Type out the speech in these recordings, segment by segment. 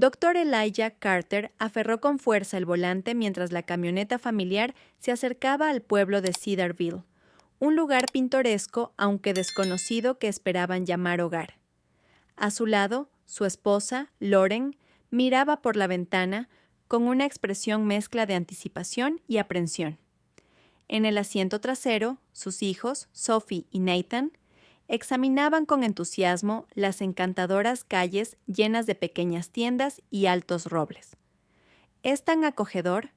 Dr. Elijah Carter aferró con fuerza el volante mientras la camioneta familiar se acercaba al pueblo de Cedarville, un lugar pintoresco aunque desconocido que esperaban llamar hogar. A su lado, su esposa, Lauren, miraba por la ventana con una expresión mezcla de anticipación y aprensión. En el asiento trasero, sus hijos, Sophie y Nathan, examinaban con entusiasmo las encantadoras calles llenas de pequeñas tiendas y altos robles. «¿Es tan acogedor?»,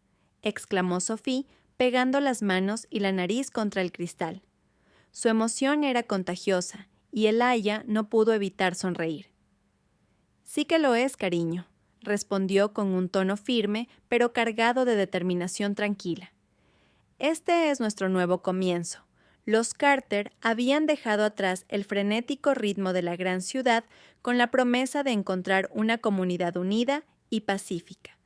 exclamó Sophie, pegando las manos y la nariz contra el cristal. Su emoción era contagiosa, y Elijah no pudo evitar sonreír. «Sí que lo es, cariño», respondió con un tono firme, pero cargado de determinación tranquila. «Este es nuestro nuevo comienzo. Los Carter habían dejado atrás el frenético ritmo de la gran ciudad con la promesa de encontrar una comunidad unida y pacífica.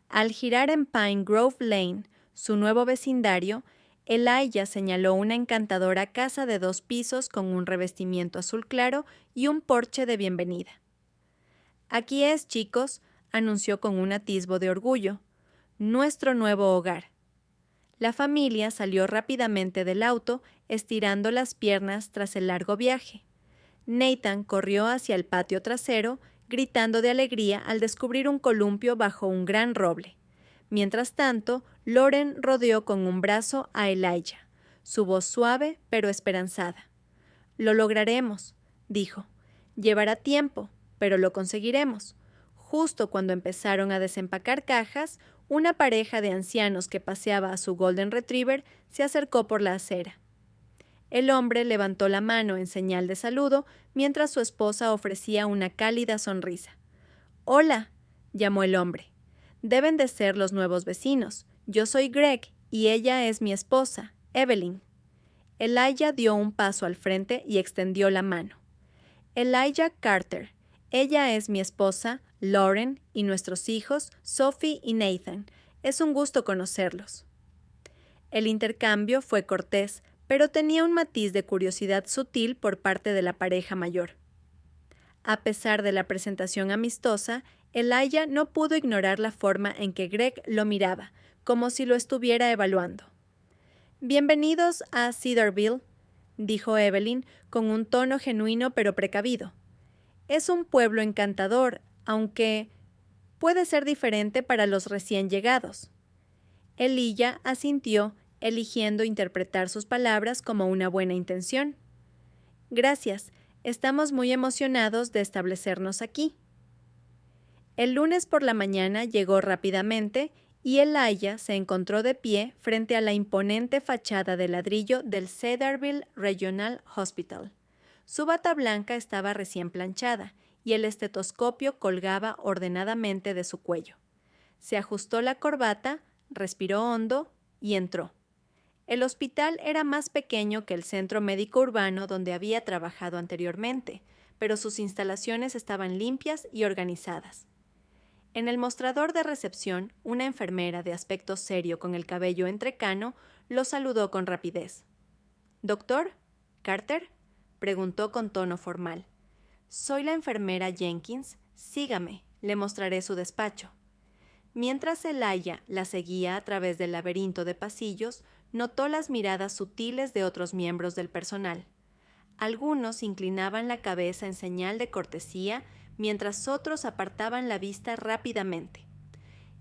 Al girar en Pine Grove Lane, su nuevo vecindario, Elijah señaló una encantadora casa de 2 pisos con un revestimiento azul claro y un porche de bienvenida. «Aquí es, chicos», anunció con un atisbo de orgullo, «nuestro nuevo hogar». La familia salió rápidamente del auto, estirando las piernas tras el largo viaje. Nathan corrió hacia el patio trasero, gritando de alegría al descubrir un columpio bajo un gran roble. Mientras tanto, Lauren rodeó con un brazo a Elijah, su voz suave pero esperanzada. «Lo lograremos», dijo. «Llevará tiempo, pero lo conseguiremos». Justo cuando empezaron a desempacar cajas, una pareja de ancianos que paseaba a su Golden Retriever se acercó por la acera. El hombre levantó la mano en señal de saludo, mientras su esposa ofrecía una cálida sonrisa. «Hola», llamó el hombre. «Deben de ser los nuevos vecinos. Yo soy Greg y ella es mi esposa, Evelyn». Elijah dio un paso al frente y extendió la mano. «Elijah Carter. Ella es mi esposa, Lauren, y nuestros hijos, Sophie y Nathan. Es un gusto conocerlos». El intercambio fue cortés, pero tenía un matiz de curiosidad sutil por parte de la pareja mayor. A pesar de la presentación amistosa, Elijah no pudo ignorar la forma en que Greg lo miraba, como si lo estuviera evaluando. «Bienvenidos a Cedarville», dijo Evelyn con un tono genuino pero precavido. «Es un pueblo encantador, aunque puede ser diferente para los recién llegados». Elijah asintió, eligiendo interpretar sus palabras como una buena intención. «Gracias, estamos muy emocionados de establecernos aquí». El lunes por la mañana llegó rápidamente y Elijah se encontró de pie frente a la imponente fachada de ladrillo del Cedarville Regional Hospital. Su bata blanca estaba recién planchada y el estetoscopio colgaba ordenadamente de su cuello. Se ajustó la corbata, respiró hondo y entró. El hospital era más pequeño que el centro médico urbano donde había trabajado anteriormente, pero sus instalaciones estaban limpias y organizadas. En el mostrador de recepción, una enfermera de aspecto serio con el cabello entrecano lo saludó con rapidez. «¿Doctor? ¿Carter?», preguntó con tono formal. «Soy la enfermera Jenkins. Sígame, le mostraré su despacho». Mientras Elijah la seguía a través del laberinto de pasillos, notó las miradas sutiles de otros miembros del personal. Algunos inclinaban la cabeza en señal de cortesía, mientras otros apartaban la vista rápidamente.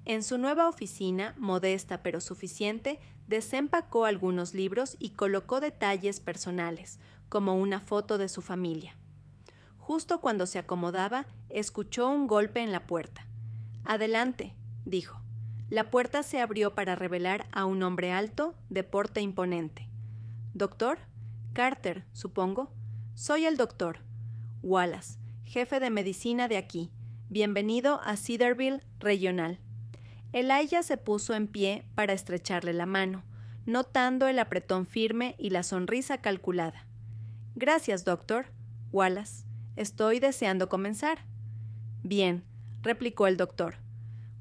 En su nueva oficina, modesta pero suficiente, desempacó algunos libros y colocó detalles personales, como una foto de su familia. Justo cuando se acomodaba, escuchó un golpe en la puerta. «Adelante», dijo. La puerta se abrió para revelar a un hombre alto, de porte imponente. «¿Doctor? Carter, supongo». «Soy el doctor. Wallace, jefe de medicina de aquí. Bienvenido a Cedarville Regional». Elijah se puso en pie para estrecharle la mano, notando el apretón firme y la sonrisa calculada. «Gracias, doctor. Wallace, estoy deseando comenzar». «Bien», replicó el doctor.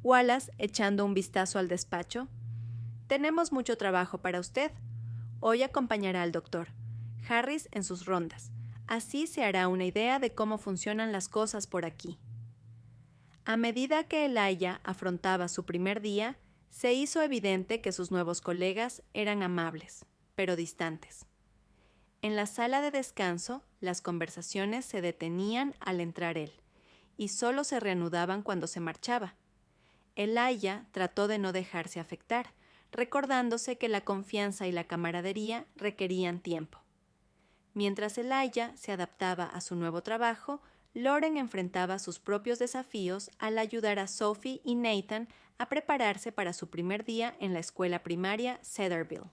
Wallace, echando un vistazo al despacho. «Tenemos mucho trabajo para usted. Hoy acompañará al doctor Harris en sus rondas. Así se hará una idea de cómo funcionan las cosas por aquí». A medida que Elijah afrontaba su primer día, se hizo evidente que sus nuevos colegas eran amables, pero distantes. En la sala de descanso, las conversaciones se detenían al entrar él, y solo se reanudaban cuando se marchaba. Elijah trató de no dejarse afectar, recordándose que la confianza y la camaradería requerían tiempo. Mientras Elijah se adaptaba a su nuevo trabajo, Lauren enfrentaba sus propios desafíos al ayudar a Sophie y Nathan a prepararse para su primer día en la escuela primaria Cedarville.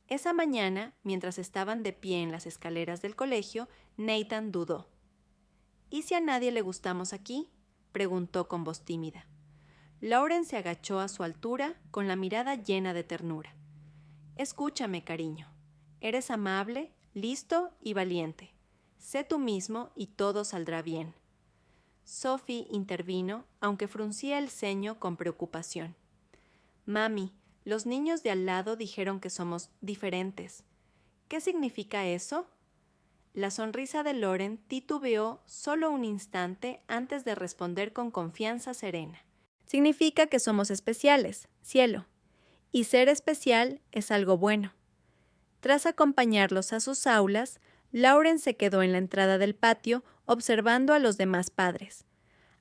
Esa mañana, mientras estaban de pie en las escaleras del colegio, Nathan dudó. ¿Y si a nadie le gustamos aquí?, preguntó con voz tímida. Lauren se agachó a su altura con la mirada llena de ternura. Escúchame, cariño. Eres amable, listo y valiente. Sé tú mismo y todo saldrá bien. Sophie intervino, aunque fruncía el ceño con preocupación. Mami, los niños de al lado dijeron que somos diferentes. ¿Qué significa eso? La sonrisa de Lauren titubeó solo un instante antes de responder con confianza serena. Significa que somos especiales, cielo. Y ser especial es algo bueno. Tras acompañarlos a sus aulas, Lauren se quedó en la entrada del patio observando a los demás padres.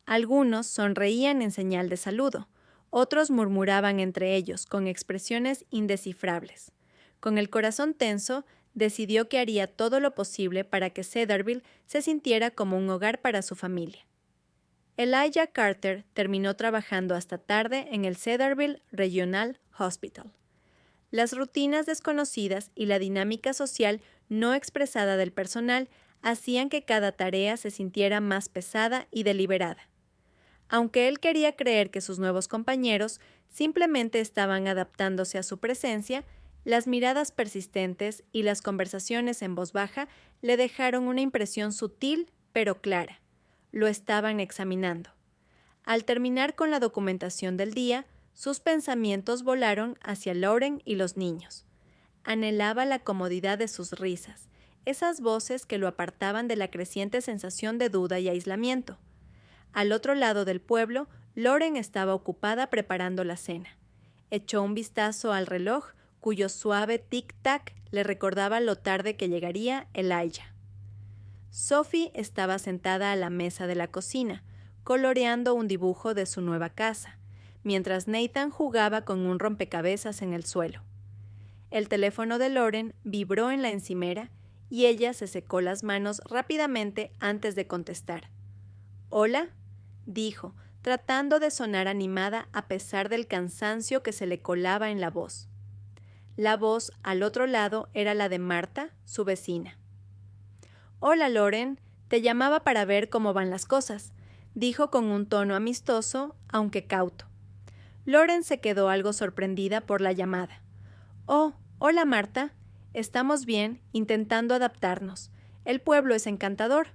Algunos sonreían en señal de saludo, otros murmuraban entre ellos con expresiones indescifrables. Con el corazón tenso, decidió que haría todo lo posible para que Cedarville se sintiera como un hogar para su familia. Elijah Carter terminó trabajando hasta tarde en el Cedarville Regional Hospital. Las rutinas desconocidas y la dinámica social no expresada del personal hacían que cada tarea se sintiera más pesada y deliberada. Aunque él quería creer que sus nuevos compañeros simplemente estaban adaptándose a su presencia, las miradas persistentes y las conversaciones en voz baja le dejaron una impresión sutil pero clara. Lo estaban examinando. Al terminar con la documentación del día, sus pensamientos volaron hacia Lauren y los niños. Anhelaba la comodidad de sus risas, esas voces que lo apartaban de la creciente sensación de duda y aislamiento. Al otro lado del pueblo, Lauren estaba ocupada preparando la cena. Echó un vistazo al reloj, cuyo suave tic-tac le recordaba lo tarde que llegaría Elijah. Sophie estaba sentada a la mesa de la cocina, coloreando un dibujo de su nueva casa, mientras Nathan jugaba con un rompecabezas en el suelo. El teléfono de Lauren vibró en la encimera y ella se secó las manos rápidamente antes de contestar. «¿Hola?», dijo, tratando de sonar animada a pesar del cansancio que se le colaba en la voz. La voz al otro lado era la de Marta, su vecina. «Hola, Lauren, te llamaba para ver cómo van las cosas», dijo con un tono amistoso, aunque cauto. Lauren se quedó algo sorprendida por la llamada. «Oh, hola, Marta. Estamos bien, intentando adaptarnos. El pueblo es encantador».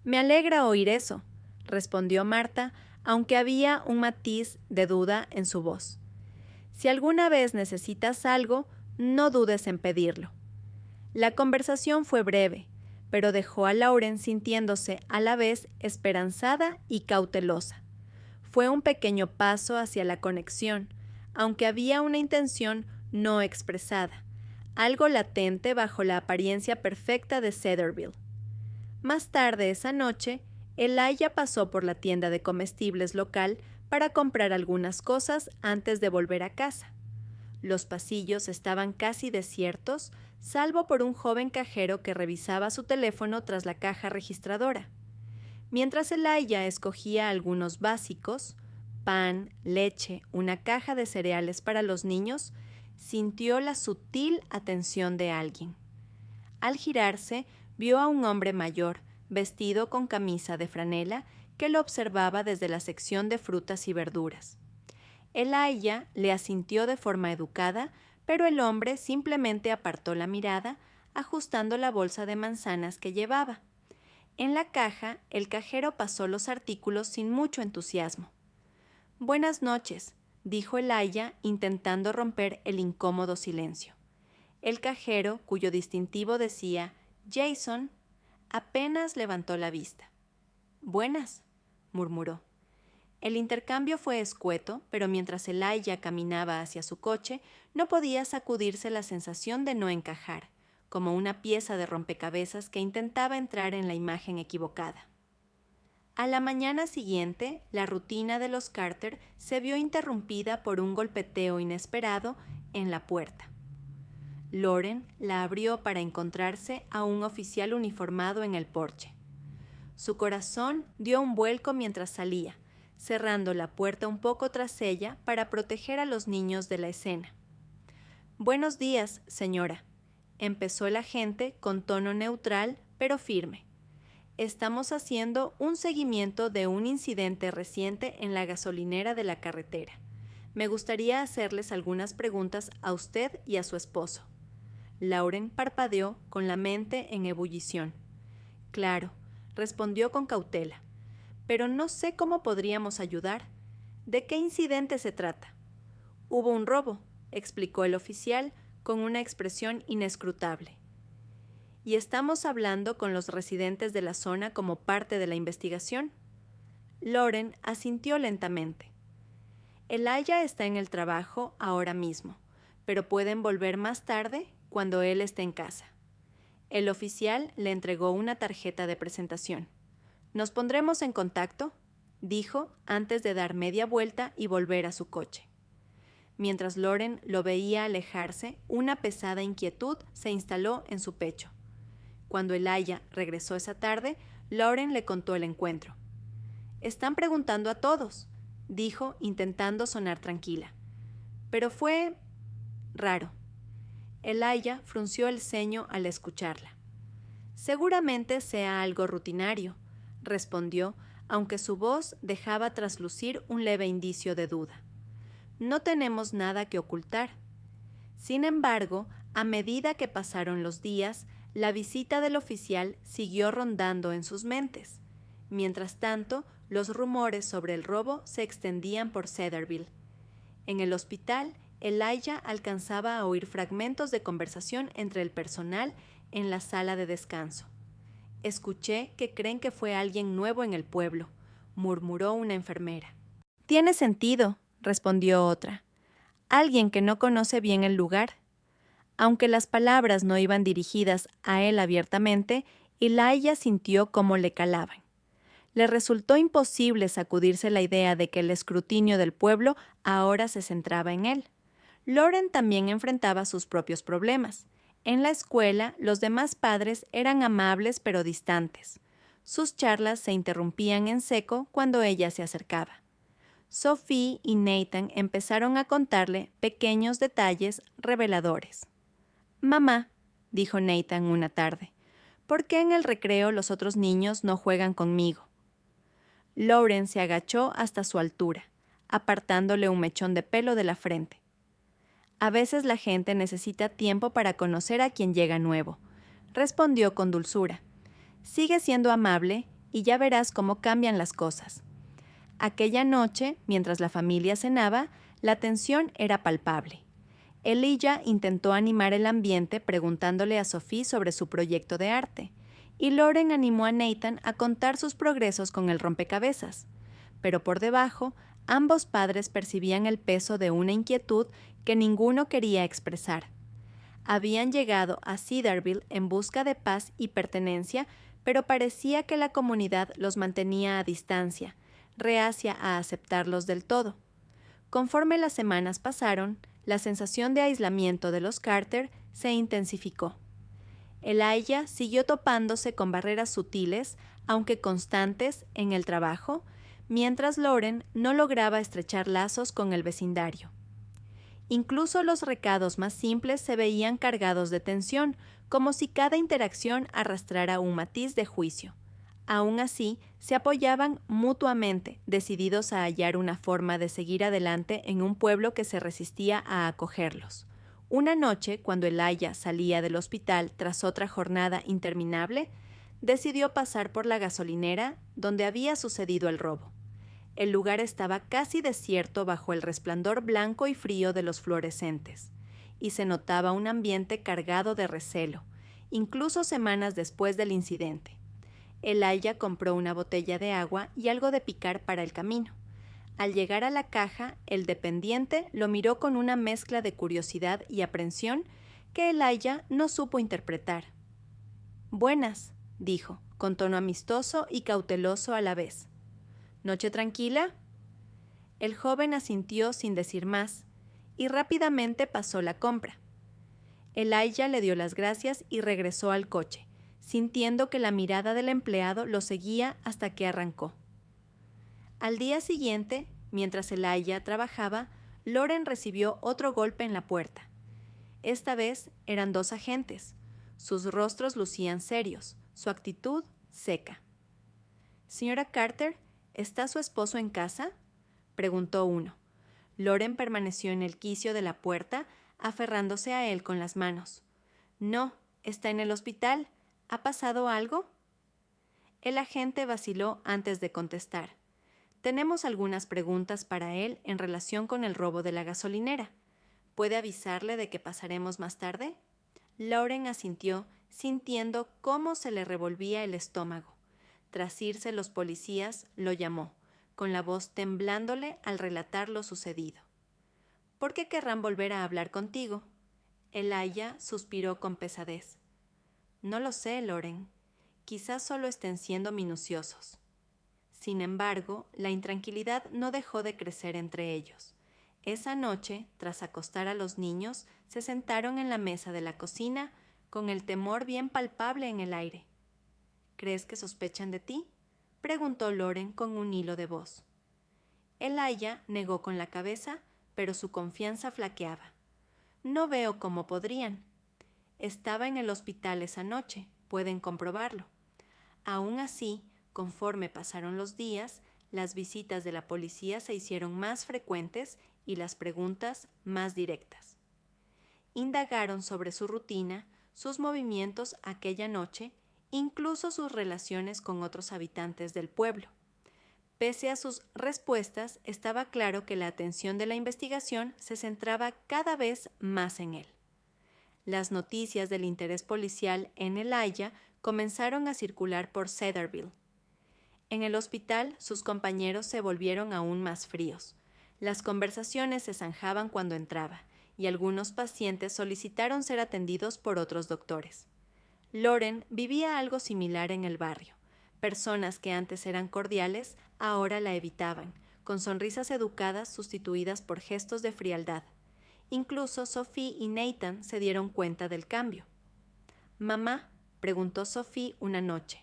«Me alegra oír eso», respondió Marta, aunque había un matiz de duda en su voz. «Si alguna vez necesitas algo, no dudes en pedirlo». La conversación fue breve, pero dejó a Lauren sintiéndose a la vez esperanzada y cautelosa. Fue un pequeño paso hacia la conexión, aunque había una intención no expresada, algo latente bajo la apariencia perfecta de Cedarville. Más tarde esa noche, Elijah pasó por la tienda de comestibles local para comprar algunas cosas antes de volver a casa. Los pasillos estaban casi desiertos, salvo por un joven cajero que revisaba su teléfono tras la caja registradora. Mientras Elijah escogía algunos básicos, pan, leche, una caja de cereales para los niños, sintió la sutil atención de alguien. Al girarse, vio a un hombre mayor, vestido con camisa de franela, que lo observaba desde la sección de frutas y verduras. Elijah le asintió de forma educada, pero el hombre simplemente apartó la mirada, ajustando la bolsa de manzanas que llevaba. En la caja, el cajero pasó los artículos sin mucho entusiasmo. «Buenas noches», dijo Elijah, intentando romper el incómodo silencio. El cajero, cuyo distintivo decía «Jason», apenas levantó la vista. «Buenas», murmuró. El intercambio fue escueto, pero mientras Elijah caminaba hacia su coche, no podía sacudirse la sensación de no encajar, como una pieza de rompecabezas que intentaba entrar en la imagen equivocada. A la mañana siguiente, la rutina de los Carter se vio interrumpida por un golpeteo inesperado en la puerta. Lauren la abrió para encontrarse a un oficial uniformado en el porche. Su corazón dio un vuelco mientras salía, cerrando la puerta un poco tras ella para proteger a los niños de la escena. «Buenos días, señora», empezó el agente con tono neutral pero firme. «Estamos haciendo un seguimiento de un incidente reciente en la gasolinera de la carretera. Me gustaría hacerles algunas preguntas a usted y a su esposo». Lauren parpadeó con la mente en ebullición. «Claro», respondió con cautela. «Pero no sé cómo podríamos ayudar. ¿De qué incidente se trata?» «Hubo un robo», explicó el oficial con una expresión inescrutable. «¿Y estamos hablando con los residentes de la zona como parte de la investigación?» Lauren asintió lentamente. «Elijah está en el trabajo ahora mismo, pero pueden volver más tarde cuando él esté en casa». El oficial le entregó una tarjeta de presentación. «Nos pondremos en contacto», dijo antes de dar media vuelta y volver a su coche. Mientras Lauren lo veía alejarse, una pesada inquietud se instaló en su pecho. Cuando Elijah regresó esa tarde, Lauren le contó el encuentro. «Están preguntando a todos», dijo intentando sonar tranquila. «Pero fue raro». Elijah frunció el ceño al escucharla. «Seguramente sea algo rutinario», respondió, aunque su voz dejaba traslucir un leve indicio de duda. «No tenemos nada que ocultar». Sin embargo, a medida que pasaron los días, la visita del oficial siguió rondando en sus mentes. Mientras tanto, los rumores sobre el robo se extendían por Cedarville. En el hospital, Elijah alcanzaba a oír fragmentos de conversación entre el personal en la sala de descanso. «Escuché que creen que fue alguien nuevo en el pueblo», murmuró una enfermera. «Tiene sentido», respondió otra. «Alguien que no conoce bien el lugar». Aunque las palabras no iban dirigidas a él abiertamente, Elijah sintió cómo le calaban. Le resultó imposible sacudirse la idea de que el escrutinio del pueblo ahora se centraba en él. Lauren también enfrentaba sus propios problemas. En la escuela, los demás padres eran amables pero distantes. Sus charlas se interrumpían en seco cuando ella se acercaba. Sophie y Nathan empezaron a contarle pequeños detalles reveladores. «Mamá», dijo Nathan una tarde, «¿por qué en el recreo los otros niños no juegan conmigo?» Lauren se agachó hasta su altura, apartándole un mechón de pelo de la frente. «A veces la gente necesita tiempo para conocer a quien llega nuevo», respondió con dulzura. «Sigue siendo amable y ya verás cómo cambian las cosas». Aquella noche, mientras la familia cenaba, la tensión era palpable. Elijah intentó animar el ambiente preguntándole a Sophie sobre su proyecto de arte, y Lauren animó a Nathan a contar sus progresos con el rompecabezas. Pero por debajo, ambos padres percibían el peso de una inquietud que ninguno quería expresar. Habían llegado a Cedarville en busca de paz y pertenencia, pero parecía que la comunidad los mantenía a distancia, reacia a aceptarlos del todo. Conforme las semanas pasaron, la sensación de aislamiento de los Carter se intensificó. Elijah siguió topándose con barreras sutiles, aunque constantes, en el trabajo, mientras Lauren no lograba estrechar lazos con el vecindario. Incluso los recados más simples se veían cargados de tensión, como si cada interacción arrastrara un matiz de juicio. Aún así, se apoyaban mutuamente, decididos a hallar una forma de seguir adelante en un pueblo que se resistía a acogerlos. Una noche, cuando Elijah salía del hospital tras otra jornada interminable, decidió pasar por la gasolinera donde había sucedido el robo. El lugar estaba casi desierto bajo el resplandor blanco y frío de los fluorescentes, y se notaba un ambiente cargado de recelo, incluso semanas después del incidente. Elijah compró una botella de agua y algo de picar para el camino. Al llegar a la caja, el dependiente lo miró con una mezcla de curiosidad y aprensión que Elijah no supo interpretar. «Buenas», dijo, con tono amistoso y cauteloso a la vez. «¿Noche tranquila?» El joven asintió sin decir más, y rápidamente pasó la compra. Elijah le dio las gracias y regresó al coche, sintiendo que la mirada del empleado lo seguía hasta que arrancó. Al día siguiente, mientras Elijah trabajaba, Lauren recibió otro golpe en la puerta. Esta vez eran 2 agentes. Sus rostros lucían serios, su actitud seca. «Señora Carter, ¿está su esposo en casa?», preguntó uno. Lauren permaneció en el quicio de la puerta, aferrándose a él con las manos. «No, está en el hospital. ¿Ha pasado algo?». El agente vaciló antes de contestar. «Tenemos algunas preguntas para él en relación con el robo de la gasolinera. ¿Puede avisarle de que pasaremos más tarde?». Lauren asintió, sintiendo cómo se le revolvía el estómago. Tras irse los policías, lo llamó, con la voz temblándole al relatar lo sucedido. «¿Por qué querrán volver a hablar contigo?». Elijah suspiró con pesadez. «No lo sé, Lauren. Quizás solo estén siendo minuciosos». Sin embargo, la intranquilidad no dejó de crecer entre ellos. Esa noche, tras acostar a los niños, se sentaron en la mesa de la cocina, con el temor bien palpable en el aire. «¿Crees que sospechan de ti?», preguntó Lauren con un hilo de voz. Elijah negó con la cabeza, pero su confianza flaqueaba. «No veo cómo podrían. Estaba en el hospital esa noche, pueden comprobarlo». Aún así, conforme pasaron los días, las visitas de la policía se hicieron más frecuentes y las preguntas más directas. Indagaron sobre su rutina, sus movimientos aquella noche, incluso sus relaciones con otros habitantes del pueblo. Pese a sus respuestas, estaba claro que la atención de la investigación se centraba cada vez más en él. Las noticias del interés policial en Elijah comenzaron a circular por Cedarville. En el hospital, sus compañeros se volvieron aún más fríos. Las conversaciones se zanjaban cuando entraba, y algunos pacientes solicitaron ser atendidos por otros doctores. Lauren vivía algo similar en el barrio. Personas que antes eran cordiales, ahora la evitaban, con sonrisas educadas sustituidas por gestos de frialdad. Incluso Sophie y Nathan se dieron cuenta del cambio. «Mamá», preguntó Sophie una noche,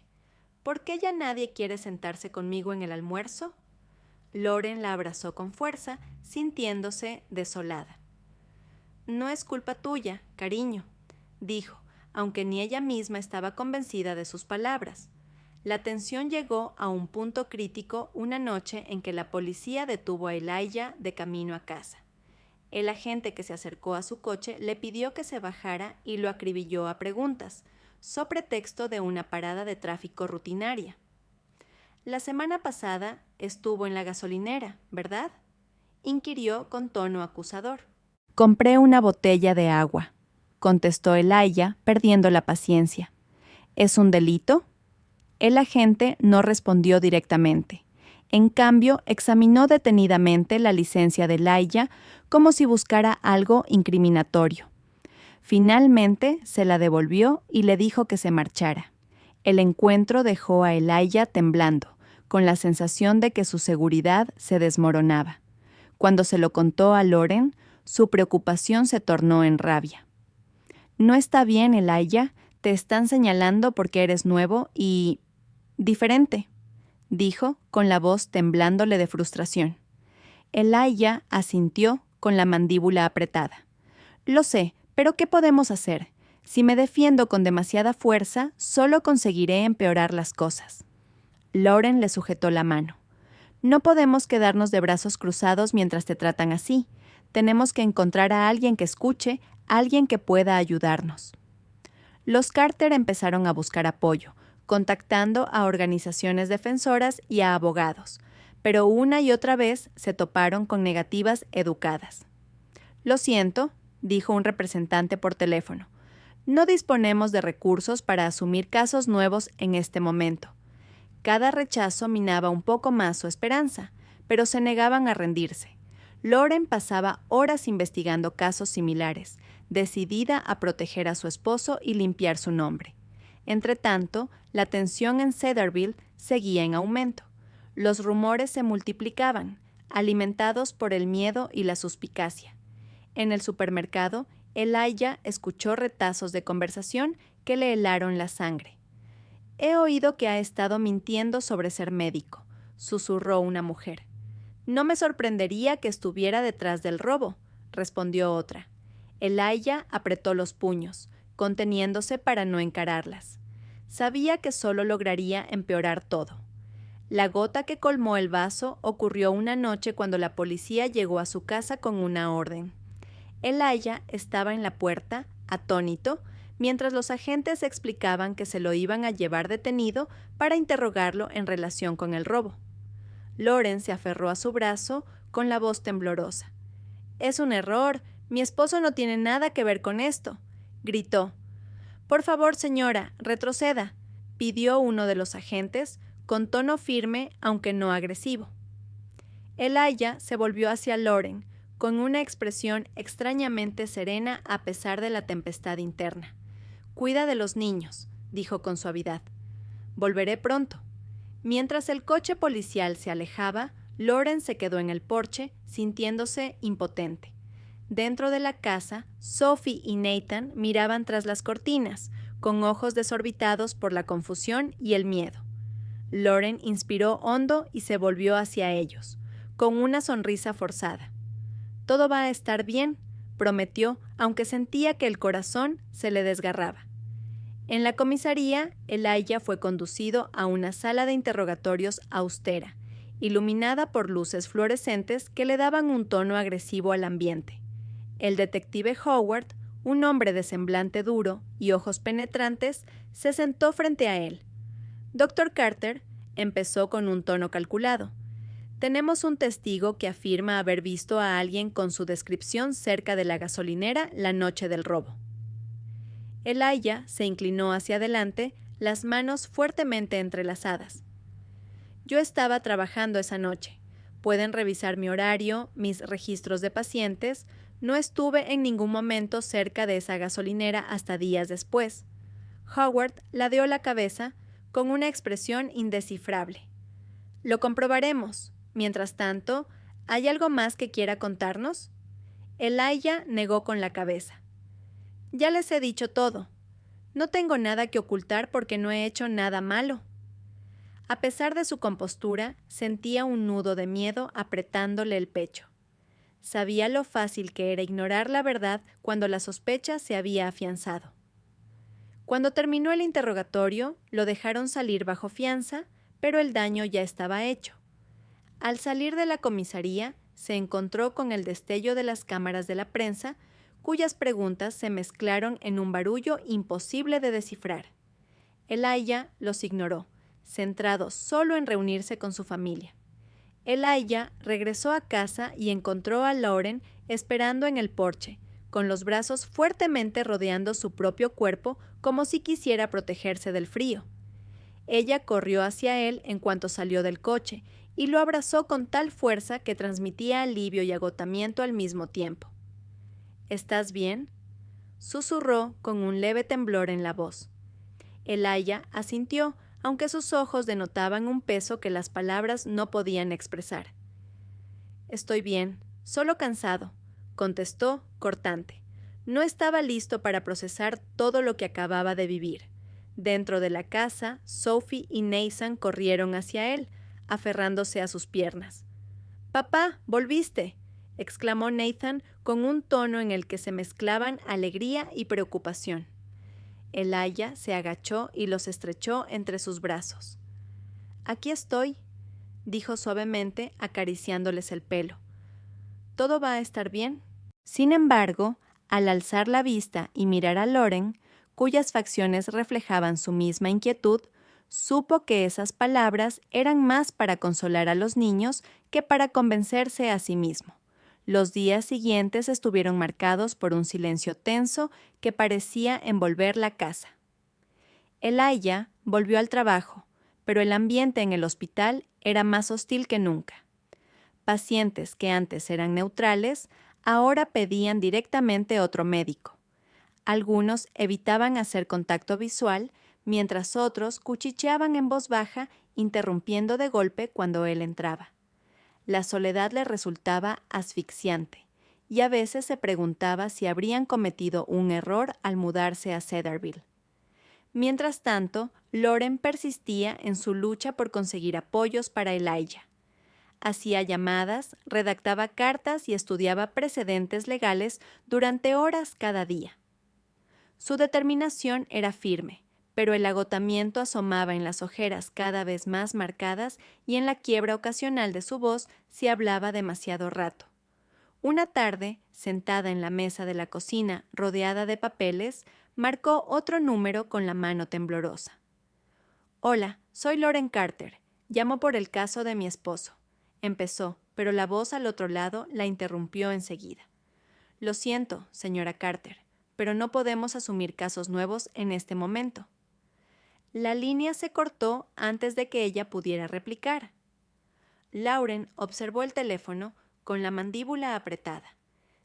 «¿por qué ya nadie quiere sentarse conmigo en el almuerzo?». Lauren la abrazó con fuerza, sintiéndose desolada. «No es culpa tuya, cariño», dijo, aunque ni ella misma estaba convencida de sus palabras. La tensión llegó a un punto crítico una noche en que la policía detuvo a Elijah de camino a casa. El agente que se acercó a su coche le pidió que se bajara y lo acribilló a preguntas, so pretexto de una parada de tráfico rutinaria. «La semana pasada estuvo en la gasolinera, ¿verdad?», inquirió con tono acusador. «Compré una botella de agua», contestó Elijah, perdiendo la paciencia. «¿Es un delito?». El agente no respondió directamente. En cambio, examinó detenidamente la licencia de Elijah como si buscara algo incriminatorio. Finalmente se la devolvió y le dijo que se marchara. El encuentro dejó a Elijah temblando, con la sensación de que su seguridad se desmoronaba. Cuando se lo contó a Lauren, su preocupación se tornó en rabia. «No está bien, Elijah, te están señalando porque eres nuevo y diferente», dijo, con la voz temblándole de frustración. Elijah asintió con la mandíbula apretada. «Lo sé, pero ¿qué podemos hacer? Si me defiendo con demasiada fuerza, solo conseguiré empeorar las cosas». Lauren le sujetó la mano. «No podemos quedarnos de brazos cruzados mientras te tratan así. Tenemos que encontrar a alguien que escuche, alguien que pueda ayudarnos». Los Carter empezaron a buscar apoyo, contactando a organizaciones defensoras y a abogados, pero una y otra vez se toparon con negativas educadas. «Lo siento», dijo un representante por teléfono, «no disponemos de recursos para asumir casos nuevos en este momento». Cada rechazo minaba un poco más su esperanza, pero se negaban a rendirse. Lauren pasaba horas investigando casos similares, decidida a proteger a su esposo y limpiar su nombre. Entretanto, la tensión en Cedarville seguía en aumento. Los rumores se multiplicaban, alimentados por el miedo y la suspicacia. En el supermercado, Elijah escuchó retazos de conversación que le helaron la sangre. «He oído que ha estado mintiendo sobre ser médico», susurró una mujer. «No me sorprendería que estuviera detrás del robo», respondió otra. Elijah apretó los puños, conteniéndose para no encararlas. Sabía que solo lograría empeorar todo. La gota que colmó el vaso ocurrió una noche cuando la policía llegó a su casa con una orden. Elijah estaba en la puerta, atónito, mientras los agentes explicaban que se lo iban a llevar detenido para interrogarlo en relación con el robo. Lauren se aferró a su brazo con la voz temblorosa. «Es un error. Mi esposo no tiene nada que ver con esto», gritó. «Por favor, señora, retroceda», pidió uno de los agentes, con tono firme, aunque no agresivo. Elijah se volvió hacia Lauren, con una expresión extrañamente serena a pesar de la tempestad interna. «Cuida de los niños», dijo con suavidad. «Volveré pronto». Mientras el coche policial se alejaba, Lauren se quedó en el porche, sintiéndose impotente. Dentro de la casa, Sophie y Nathan miraban tras las cortinas, con ojos desorbitados por la confusión y el miedo. Lauren inspiró hondo y se volvió hacia ellos, con una sonrisa forzada. «Todo va a estar bien», prometió, aunque sentía que el corazón se le desgarraba. En la comisaría, Elijah fue conducido a una sala de interrogatorios austera, iluminada por luces fluorescentes que le daban un tono agresivo al ambiente. El detective Howard, un hombre de semblante duro y ojos penetrantes, se sentó frente a él. «Dr. Carter», empezó con un tono calculado, «tenemos un testigo que afirma haber visto a alguien con su descripción cerca de la gasolinera la noche del robo». Elijah se inclinó hacia adelante, las manos fuertemente entrelazadas. «Yo estaba trabajando esa noche. Pueden revisar mi horario, mis registros de pacientes. No estuve en ningún momento cerca de esa gasolinera hasta días después». Howard ladeó la cabeza con una expresión indescifrable. «Lo comprobaremos. Mientras tanto, ¿hay algo más que quiera contarnos?». Elijah negó con la cabeza. «Ya les he dicho todo. No tengo nada que ocultar porque no he hecho nada malo». A pesar de su compostura, sentía un nudo de miedo apretándole el pecho. Sabía lo fácil que era ignorar la verdad cuando la sospecha se había afianzado. Cuando terminó el interrogatorio, lo dejaron salir bajo fianza, pero el daño ya estaba hecho. Al salir de la comisaría, se encontró con el destello de las cámaras de la prensa, cuyas preguntas se mezclaron en un barullo imposible de descifrar. Elijah los ignoró, centrado solo en reunirse con su familia. Elijah regresó a casa y encontró a Lauren esperando en el porche, con los brazos fuertemente rodeando su propio cuerpo como si quisiera protegerse del frío. Ella corrió hacia él en cuanto salió del coche y lo abrazó con tal fuerza que transmitía alivio y agotamiento al mismo tiempo. «¿Estás bien?», susurró con un leve temblor en la voz. Elijah asintió, aunque sus ojos denotaban un peso que las palabras no podían expresar. «Estoy bien, solo cansado», contestó, cortante. No estaba listo para procesar todo lo que acababa de vivir. Dentro de la casa, Sophie y Nathan corrieron hacia él, aferrándose a sus piernas. «Papá, volviste», exclamó Nathan con un tono en el que se mezclaban alegría y preocupación. Elijah se agachó y los estrechó entre sus brazos. «Aquí estoy», dijo suavemente, acariciándoles el pelo. «¿Todo va a estar bien?». Sin embargo, al alzar la vista y mirar a Lauren, cuyas facciones reflejaban su misma inquietud, supo que esas palabras eran más para consolar a los niños que para convencerse a sí mismo. Los días siguientes estuvieron marcados por un silencio tenso que parecía envolver la casa. Elijah volvió al trabajo, pero el ambiente en el hospital era más hostil que nunca. Pacientes que antes eran neutrales, ahora pedían directamente otro médico. Algunos evitaban hacer contacto visual, mientras otros cuchicheaban en voz baja, interrumpiendo de golpe cuando él entraba. La soledad le resultaba asfixiante, y a veces se preguntaba si habrían cometido un error al mudarse a Cedarville. Mientras tanto, Lauren persistía en su lucha por conseguir apoyos para Elijah. Hacía llamadas, redactaba cartas y estudiaba precedentes legales durante horas cada día. Su determinación era firme, pero el agotamiento asomaba en las ojeras cada vez más marcadas y en la quiebra ocasional de su voz si hablaba demasiado rato. Una tarde, sentada en la mesa de la cocina rodeada de papeles, marcó otro número con la mano temblorosa. «Hola, soy Lauren Carter. Llamo por el caso de mi esposo», empezó, pero la voz al otro lado la interrumpió enseguida. «Lo siento, señora Carter, pero no podemos asumir casos nuevos en este momento». La línea se cortó antes de que ella pudiera replicar. Lauren observó el teléfono con la mandíbula apretada.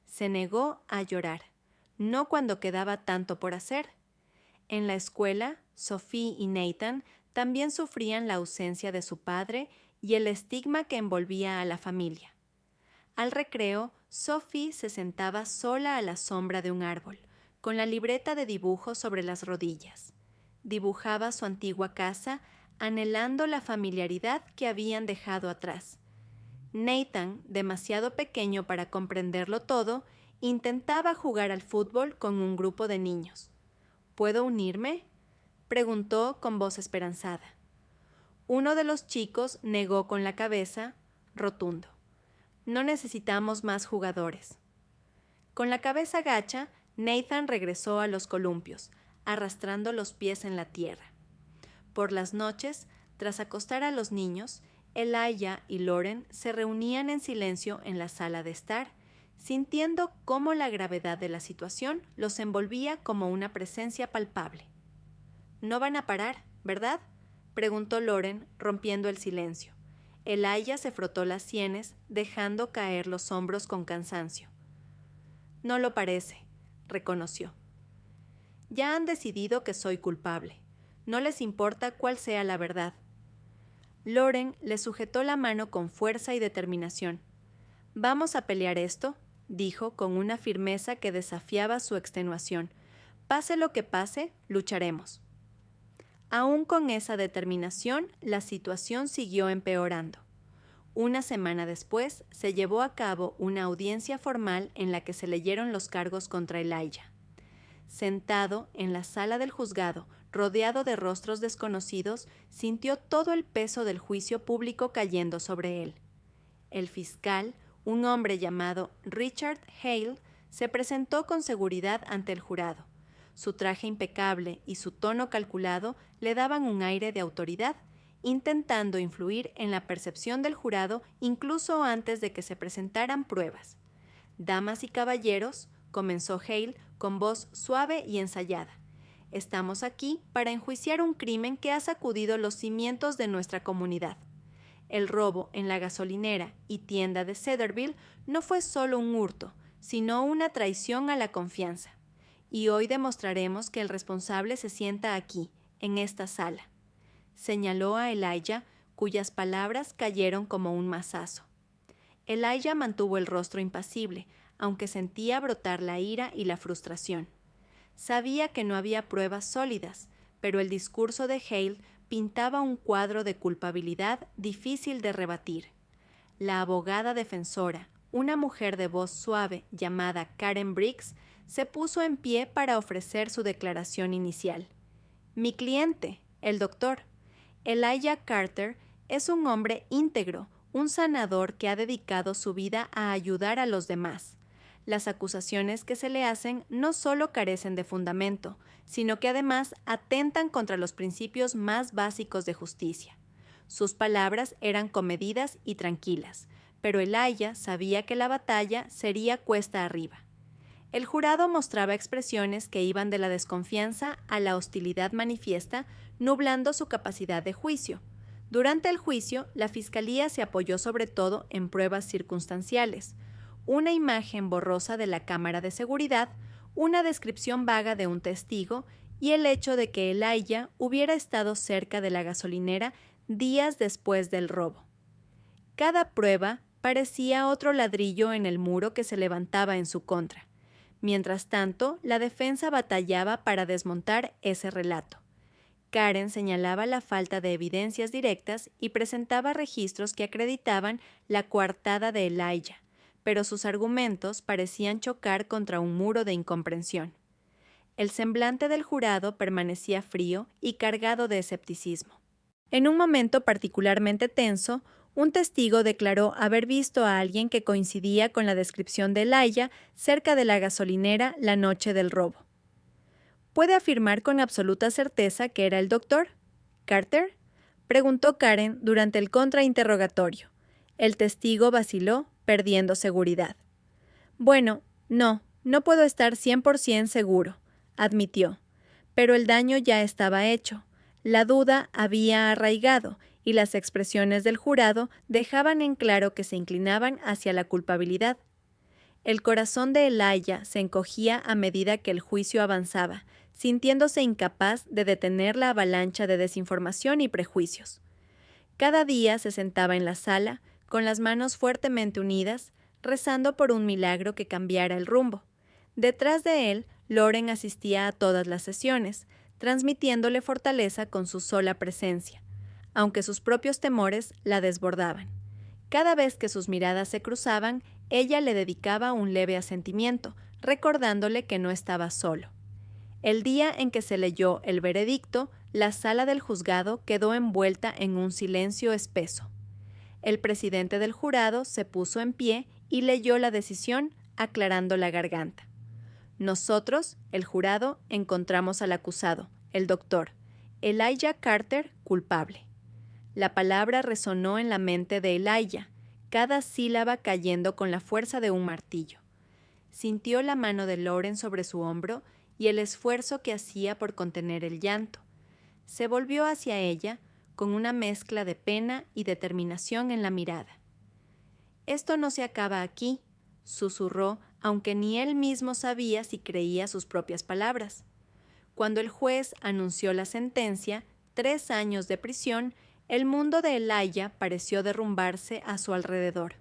Se negó a llorar, no cuando quedaba tanto por hacer. En la escuela, Sophie y Nathan también sufrían la ausencia de su padre y el estigma que envolvía a la familia. Al recreo, Sophie se sentaba sola a la sombra de un árbol, con la libreta de dibujo sobre las rodillas. Dibujaba su antigua casa, anhelando la familiaridad que habían dejado atrás. Nathan, demasiado pequeño para comprenderlo todo, intentaba jugar al fútbol con un grupo de niños. ¿Puedo unirme?, preguntó con voz esperanzada. Uno de los chicos negó con la cabeza, rotundo. No necesitamos más jugadores. Con la cabeza gacha, Nathan regresó a los columpios, arrastrando los pies en la tierra. Por las noches, tras acostar a los niños, Elijah y Lauren se reunían en silencio en la sala de estar, sintiendo cómo la gravedad de la situación los envolvía como una presencia palpable. «No van a parar, ¿verdad?», preguntó Lauren, rompiendo el silencio. Elijah se frotó las sienes, dejando caer los hombros con cansancio. «No lo parece», reconoció. «Ya han decidido que soy culpable. No les importa cuál sea la verdad». Lauren le sujetó la mano con fuerza y determinación. «Vamos a pelear esto», dijo con una firmeza que desafiaba su extenuación. «Pase lo que pase, lucharemos». Aún con esa determinación, la situación siguió empeorando. Una semana después, se llevó a cabo una audiencia formal en la que se leyeron los cargos contra Elijah. Sentado en la sala del juzgado, rodeado de rostros desconocidos, sintió todo el peso del juicio público cayendo sobre él. El fiscal, un hombre llamado Richard Hale, se presentó con seguridad ante el jurado. Su traje impecable y su tono calculado le daban un aire de autoridad, intentando influir en la percepción del jurado incluso antes de que se presentaran pruebas. «Damas y caballeros», comenzó Hale con voz suave y ensayada, «estamos aquí para enjuiciar un crimen que ha sacudido los cimientos de nuestra comunidad. El robo en la gasolinera y tienda de Cedarville no fue solo un hurto, sino una traición a la confianza. Y hoy demostraremos que el responsable se sienta aquí, en esta sala». Señaló a Elijah, cuyas palabras cayeron como un mazazo. Elijah mantuvo el rostro impasible, aunque sentía brotar la ira y la frustración. Sabía que no había pruebas sólidas, pero el discurso de Hale pintaba un cuadro de culpabilidad difícil de rebatir. La abogada defensora, una mujer de voz suave llamada Karen Briggs, se puso en pie para ofrecer su declaración inicial. «Mi cliente, el doctor Elijah Carter, es un hombre íntegro, un sanador que ha dedicado su vida a ayudar a los demás. Las acusaciones que se le hacen no solo carecen de fundamento, sino que además atentan contra los principios más básicos de justicia». Sus palabras eran comedidas y tranquilas, pero Elijah sabía que la batalla sería cuesta arriba. El jurado mostraba expresiones que iban de la desconfianza a la hostilidad manifiesta, nublando su capacidad de juicio. Durante el juicio, la fiscalía se apoyó sobre todo en pruebas circunstanciales, una imagen borrosa de la cámara de seguridad, una descripción vaga de un testigo y el hecho de que Elijah hubiera estado cerca de la gasolinera días después del robo. Cada prueba parecía otro ladrillo en el muro que se levantaba en su contra. Mientras tanto, la defensa batallaba para desmontar ese relato. Karen señalaba la falta de evidencias directas y presentaba registros que acreditaban la coartada de Elijah, pero sus argumentos parecían chocar contra un muro de incomprensión. El semblante del jurado permanecía frío y cargado de escepticismo. En un momento particularmente tenso, un testigo declaró haber visto a alguien que coincidía con la descripción de Elijah cerca de la gasolinera la noche del robo. ¿Puede afirmar con absoluta certeza que era el doctor Carter?, preguntó Karen durante el contrainterrogatorio. El testigo vaciló, perdiendo seguridad. Bueno, no puedo estar 100% seguro, admitió. Pero el daño ya estaba hecho. La duda había arraigado y las expresiones del jurado dejaban en claro que se inclinaban hacia la culpabilidad. El corazón de Elijah se encogía a medida que el juicio avanzaba, sintiéndose incapaz de detener la avalancha de desinformación y prejuicios. Cada día se sentaba en la sala, con las manos fuertemente unidas, rezando por un milagro que cambiara el rumbo. Detrás de él, Lauren asistía a todas las sesiones, transmitiéndole fortaleza con su sola presencia, aunque sus propios temores la desbordaban. Cada vez que sus miradas se cruzaban, ella le dedicaba un leve asentimiento, recordándole que no estaba solo. El día en que se leyó el veredicto, la sala del juzgado quedó envuelta en un silencio espeso. El presidente del jurado se puso en pie y leyó la decisión, aclarando la garganta. Nosotros, el jurado, encontramos al acusado, el doctor Elijah Carter, culpable. La palabra resonó en la mente de Elijah, cada sílaba cayendo con la fuerza de un martillo. Sintió la mano de Lauren sobre su hombro y el esfuerzo que hacía por contener el llanto. Se volvió hacia ella, con una mezcla de pena y determinación en la mirada. «Esto no se acaba aquí», susurró, aunque ni él mismo sabía si creía sus propias palabras. Cuando el juez anunció la sentencia, 3 años de prisión, el mundo de Elijah pareció derrumbarse a su alrededor.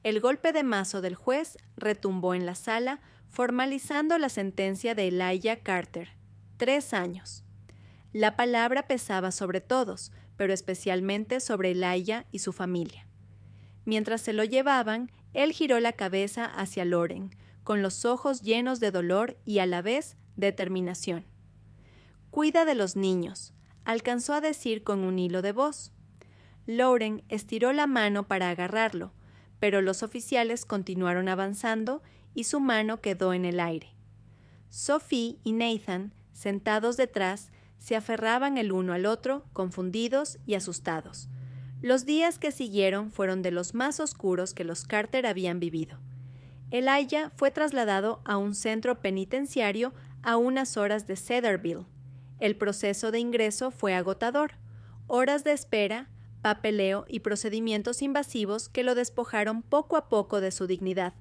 El golpe de mazo del juez retumbó en la sala, formalizando la sentencia de Elijah Carter. 3 años. La palabra pesaba sobre todos, pero especialmente sobre Elijah y su familia. Mientras se lo llevaban, él giró la cabeza hacia Lauren, con los ojos llenos de dolor y a la vez determinación. «Cuida de los niños», alcanzó a decir con un hilo de voz. Lauren estiró la mano para agarrarlo, pero los oficiales continuaron avanzando y su mano quedó en el aire. Sophie y Nathan, sentados detrás, se aferraban el uno al otro, confundidos y asustados. Los días que siguieron fueron de los más oscuros que los Carter habían vivido. Elijah fue trasladado a un centro penitenciario a unas horas de Cedarville. El proceso de ingreso fue agotador. Horas de espera, papeleo y procedimientos invasivos que lo despojaron poco a poco de su dignidad.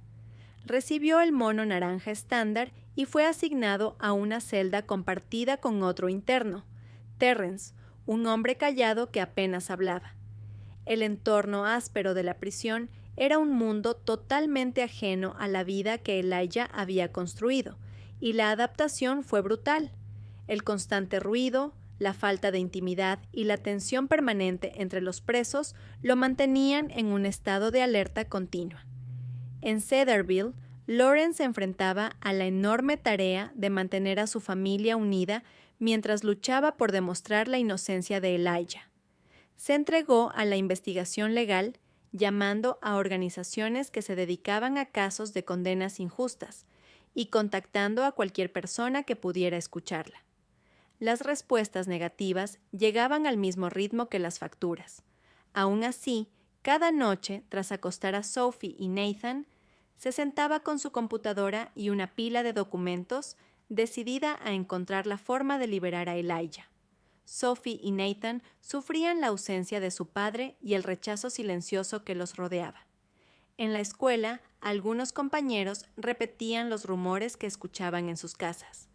Recibió el mono naranja estándar y fue asignado a una celda compartida con otro interno, Terrence, un hombre callado que apenas hablaba. El entorno áspero de la prisión era un mundo totalmente ajeno a la vida que Elijah había construido, y la adaptación fue brutal. El constante ruido, la falta de intimidad y la tensión permanente entre los presos lo mantenían en un estado de alerta continua. En Cedarville, Lauren se enfrentaba a la enorme tarea de mantener a su familia unida mientras luchaba por demostrar la inocencia de Elijah. Se entregó a la investigación legal, llamando a organizaciones que se dedicaban a casos de condenas injustas y contactando a cualquier persona que pudiera escucharla. Las respuestas negativas llegaban al mismo ritmo que las facturas. Aún así, cada noche, tras acostar a Sophie y Nathan, se sentaba con su computadora y una pila de documentos, decidida a encontrar la forma de liberar a Elijah. Sophie y Nathan sufrían la ausencia de su padre y el rechazo silencioso que los rodeaba. En la escuela, algunos compañeros repetían los rumores que escuchaban en sus casas.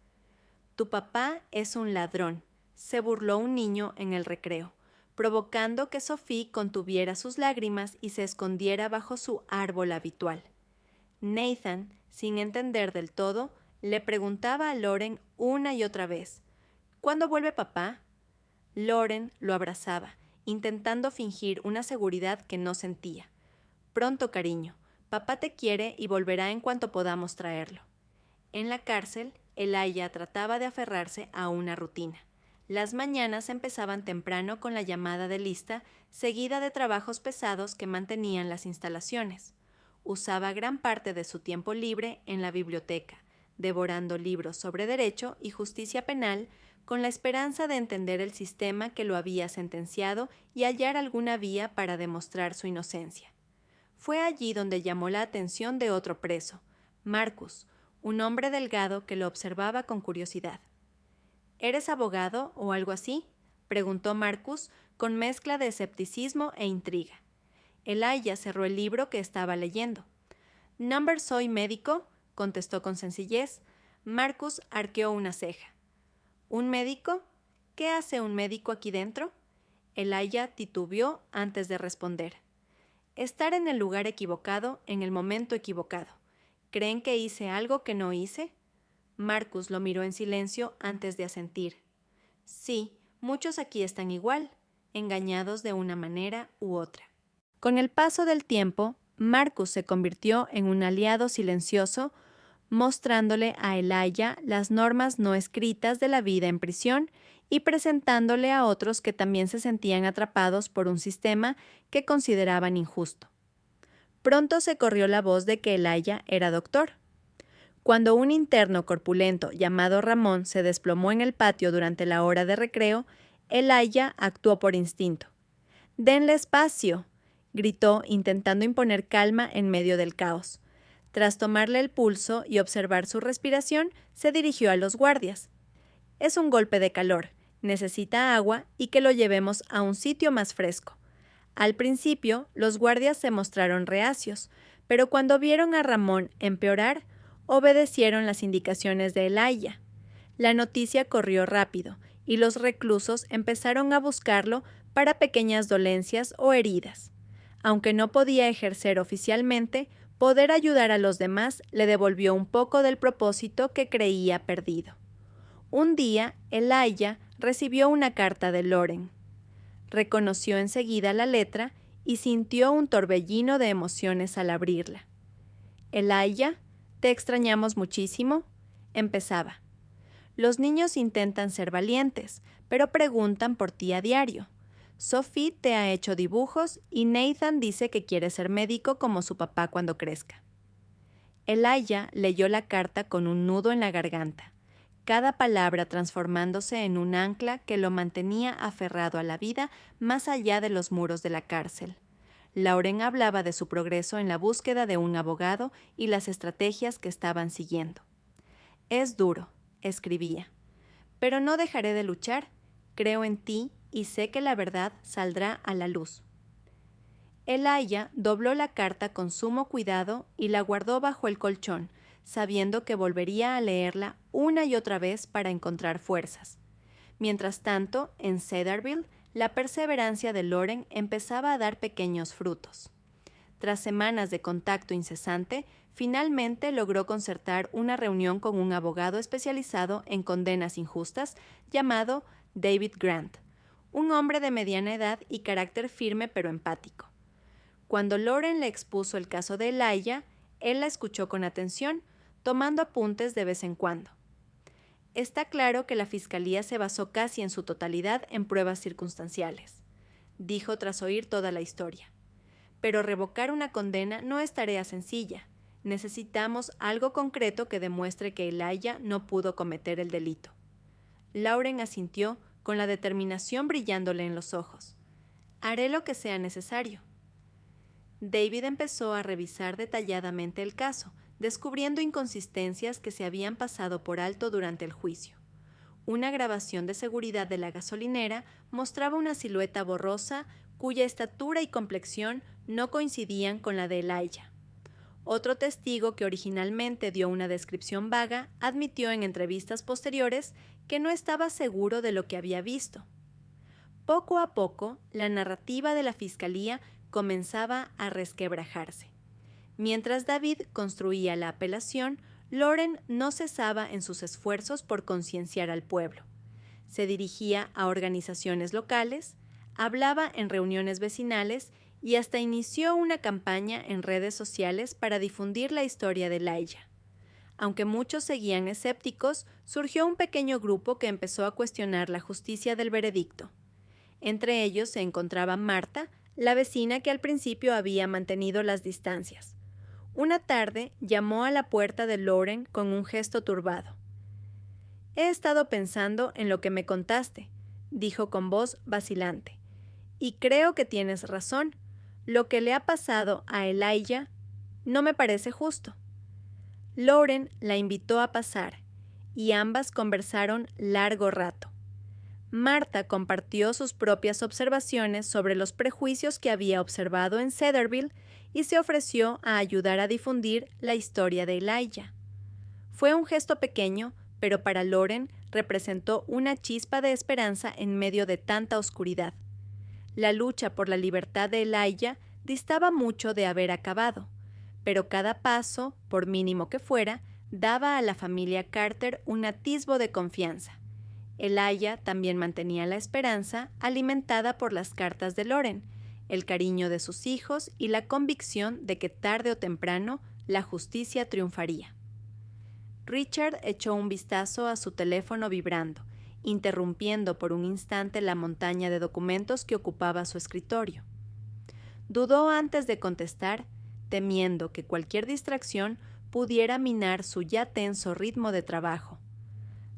«Tu papá es un ladrón», se burló un niño en el recreo, provocando que Sophie contuviera sus lágrimas y se escondiera bajo su árbol habitual. Nathan, sin entender del todo, le preguntaba a Lauren una y otra vez: «¿Cuándo vuelve papá?». Lauren lo abrazaba, intentando fingir una seguridad que no sentía. «Pronto, cariño. Papá te quiere y volverá en cuanto podamos traerlo». En la cárcel, Elijah trataba de aferrarse a una rutina. Las mañanas empezaban temprano con la llamada de lista, seguida de trabajos pesados que mantenían las instalaciones. Usaba gran parte de su tiempo libre en la biblioteca, devorando libros sobre derecho y justicia penal, con la esperanza de entender el sistema que lo había sentenciado y hallar alguna vía para demostrar su inocencia. Fue allí donde llamó la atención de otro preso, Marcus, un hombre delgado que lo observaba con curiosidad. «¿Eres abogado o algo así?», preguntó Marcus con mezcla de escepticismo e intriga. Elijah cerró el libro que estaba leyendo. «Number, soy médico», contestó con sencillez. Marcus arqueó una ceja. «¿Un médico? ¿Qué hace un médico aquí dentro?». Elijah titubeó antes de responder. «Estar en el lugar equivocado en el momento equivocado. ¿Creen que hice algo que no hice?». Marcus lo miró en silencio antes de asentir. «Sí, muchos aquí están igual, engañados de una manera u otra». Con el paso del tiempo, Marcus se convirtió en un aliado silencioso, mostrándole a Elijah las normas no escritas de la vida en prisión y presentándole a otros que también se sentían atrapados por un sistema que consideraban injusto. Pronto se corrió la voz de que Elijah era doctor. Cuando un interno corpulento llamado Ramón se desplomó en el patio durante la hora de recreo, Elijah actuó por instinto. «¡Denle espacio!», gritó, intentando imponer calma en medio del caos. Tras tomarle el pulso y observar su respiración, se dirigió a los guardias. «Es un golpe de calor, necesita agua y que lo llevemos a un sitio más fresco». Al principio, los guardias se mostraron reacios, pero cuando vieron a Ramón empeorar, obedecieron las indicaciones de Elijah. La noticia corrió rápido y los reclusos empezaron a buscarlo para pequeñas dolencias o heridas. Aunque no podía ejercer oficialmente, poder ayudar a los demás le devolvió un poco del propósito que creía perdido. Un día, Elijah recibió una carta de Lauren. Reconoció enseguida la letra y sintió un torbellino de emociones al abrirla. «Elijah, te extrañamos muchísimo», empezaba. «Los niños intentan ser valientes, pero preguntan por ti a diario. Sophie te ha hecho dibujos y Nathan dice que quiere ser médico como su papá cuando crezca». Elijah leyó la carta con un nudo en la garganta, cada palabra transformándose en un ancla que lo mantenía aferrado a la vida más allá de los muros de la cárcel. Lauren hablaba de su progreso en la búsqueda de un abogado y las estrategias que estaban siguiendo. «Es duro», escribía, «pero no dejaré de luchar. Creo en ti y sé que la verdad saldrá a la luz». Elijah dobló la carta con sumo cuidado y la guardó bajo el colchón, sabiendo que volvería a leerla una y otra vez para encontrar fuerzas. Mientras tanto, en Cedarville, la perseverancia de Lauren empezaba a dar pequeños frutos. Tras semanas de contacto incesante, finalmente logró concertar una reunión con un abogado especializado en condenas injustas llamado David Grant, un hombre de mediana edad y carácter firme pero empático. Cuando Lauren le expuso el caso de Elijah, él la escuchó con atención, tomando apuntes de vez en cuando. «Está claro que la fiscalía se basó casi en su totalidad en pruebas circunstanciales», dijo tras oír toda la historia. «Pero revocar una condena no es tarea sencilla. Necesitamos algo concreto que demuestre que Elijah no pudo cometer el delito». Lauren asintió, con la determinación brillándole en los ojos. «Haré lo que sea necesario». David empezó a revisar detalladamente el caso, descubriendo inconsistencias que se habían pasado por alto durante el juicio. Una grabación de seguridad de la gasolinera mostraba una silueta borrosa cuya estatura y complexión no coincidían con la de Elijah. Otro testigo que originalmente dio una descripción vaga admitió en entrevistas posteriores que no estaba seguro de lo que había visto. Poco a poco, la narrativa de la fiscalía comenzaba a resquebrajarse. Mientras David construía la apelación, Lauren no cesaba en sus esfuerzos por concienciar al pueblo. Se dirigía a organizaciones locales, hablaba en reuniones vecinales y hasta inició una campaña en redes sociales para difundir la historia de Elijah. Aunque muchos seguían escépticos, surgió un pequeño grupo que empezó a cuestionar la justicia del veredicto. Entre ellos se encontraba Marta, la vecina que al principio había mantenido las distancias. Una tarde llamó a la puerta de Lauren con un gesto turbado. «He estado pensando en lo que me contaste», dijo con voz vacilante. «Y creo que tienes razón. Lo que le ha pasado a Elijah no me parece justo». Lauren la invitó a pasar, y ambas conversaron largo rato. Marta compartió sus propias observaciones sobre los prejuicios que había observado en Cedarville y se ofreció a ayudar a difundir la historia de Elijah. Fue un gesto pequeño, pero para Lauren representó una chispa de esperanza en medio de tanta oscuridad. La lucha por la libertad de Elijah distaba mucho de haber acabado, pero cada paso, por mínimo que fuera, daba a la familia Carter un atisbo de confianza. Elijah también mantenía la esperanza alimentada por las cartas de Lauren, el cariño de sus hijos y la convicción de que tarde o temprano la justicia triunfaría. Richard echó un vistazo a su teléfono vibrando, interrumpiendo por un instante la montaña de documentos que ocupaba su escritorio. Dudó antes de contestar, temiendo que cualquier distracción pudiera minar su ya tenso ritmo de trabajo.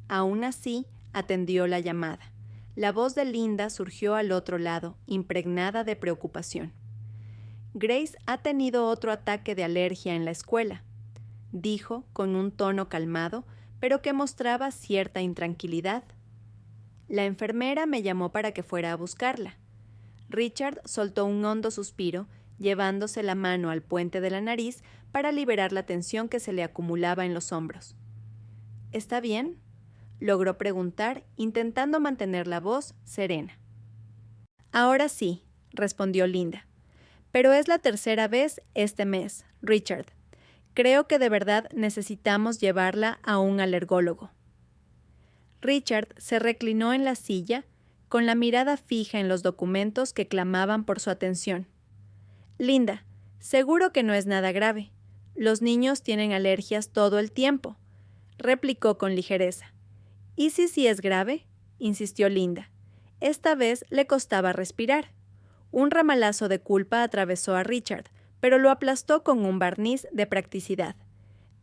Aún así, atendió la llamada. La voz de Linda surgió al otro lado, impregnada de preocupación. «Grace ha tenido otro ataque de alergia en la escuela», dijo con un tono calmado, pero que mostraba cierta intranquilidad. «La enfermera me llamó para que fuera a buscarla». Richard soltó un hondo suspiro, llevándose la mano al puente de la nariz para liberar la tensión que se le acumulaba en los hombros. «¿Está bien?», logró preguntar, intentando mantener la voz serena. «Ahora sí», respondió Linda. «Pero es la tercera vez este mes, Richard. Creo que de verdad necesitamos llevarla a un alergólogo». Richard se reclinó en la silla, con la mirada fija en los documentos que clamaban por su atención. «Linda, seguro que no es nada grave. Los niños tienen alergias todo el tiempo», replicó con ligereza. «¿Y si sí es grave?», insistió Linda. Esta vez le costaba respirar. Un ramalazo de culpa atravesó a Richard, pero lo aplastó con un barniz de practicidad.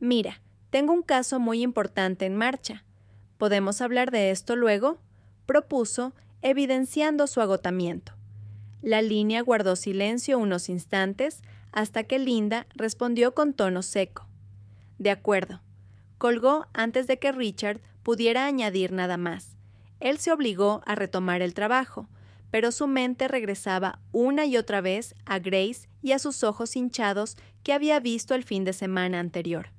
«Mira, tengo un caso muy importante en marcha. ¿Podemos hablar de esto luego?», propuso, evidenciando su agotamiento. La línea guardó silencio unos instantes hasta que Linda respondió con tono seco. «De acuerdo». Colgó antes de que Richard pudiera añadir nada más. Él se obligó a retomar el trabajo, pero su mente regresaba una y otra vez a Grace y a sus ojos hinchados que había visto el fin de semana anterior.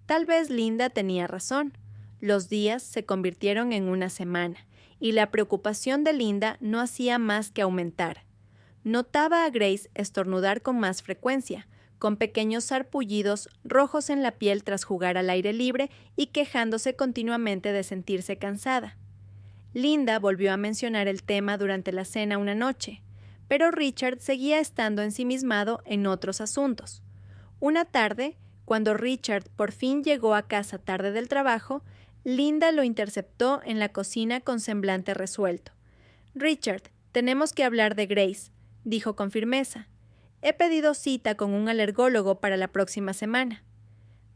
Tal vez Linda tenía razón. Los días se convirtieron en una semana, y la preocupación de Linda no hacía más que aumentar. Notaba a Grace estornudar con más frecuencia, con pequeños sarpullidos rojos en la piel tras jugar al aire libre y quejándose continuamente de sentirse cansada. Linda volvió a mencionar el tema durante la cena una noche, pero Richard seguía estando ensimismado en otros asuntos. Una tarde, cuando Richard por fin llegó a casa tarde del trabajo, Linda lo interceptó en la cocina con semblante resuelto. «Richard, tenemos que hablar de Grace», dijo con firmeza. «He pedido cita con un alergólogo para la próxima semana».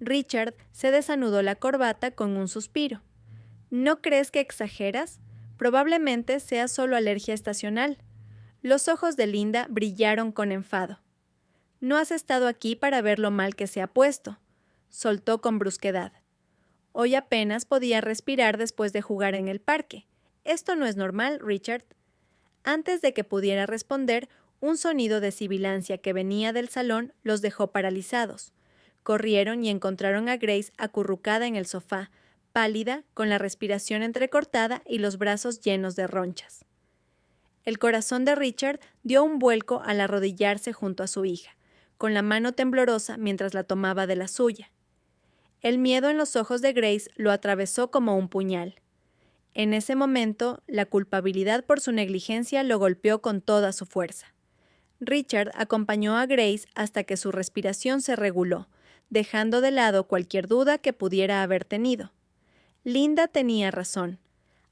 Richard se desanudó la corbata con un suspiro. «¿No crees que exageras? Probablemente sea solo alergia estacional». Los ojos de Linda brillaron con enfado. «No has estado aquí para ver lo mal que se ha puesto», soltó con brusquedad. Hoy apenas podía respirar después de jugar en el parque. Esto no es normal, Richard. Antes de que pudiera responder, un sonido de sibilancia que venía del salón los dejó paralizados. Corrieron y encontraron a Grace acurrucada en el sofá, pálida, con la respiración entrecortada y los brazos llenos de ronchas. El corazón de Richard dio un vuelco al arrodillarse junto a su hija, con la mano temblorosa mientras la tomaba de la suya. El miedo en los ojos de Grace lo atravesó como un puñal. En ese momento, la culpabilidad por su negligencia lo golpeó con toda su fuerza. Richard acompañó a Grace hasta que su respiración se reguló, dejando de lado cualquier duda que pudiera haber tenido. Linda tenía razón.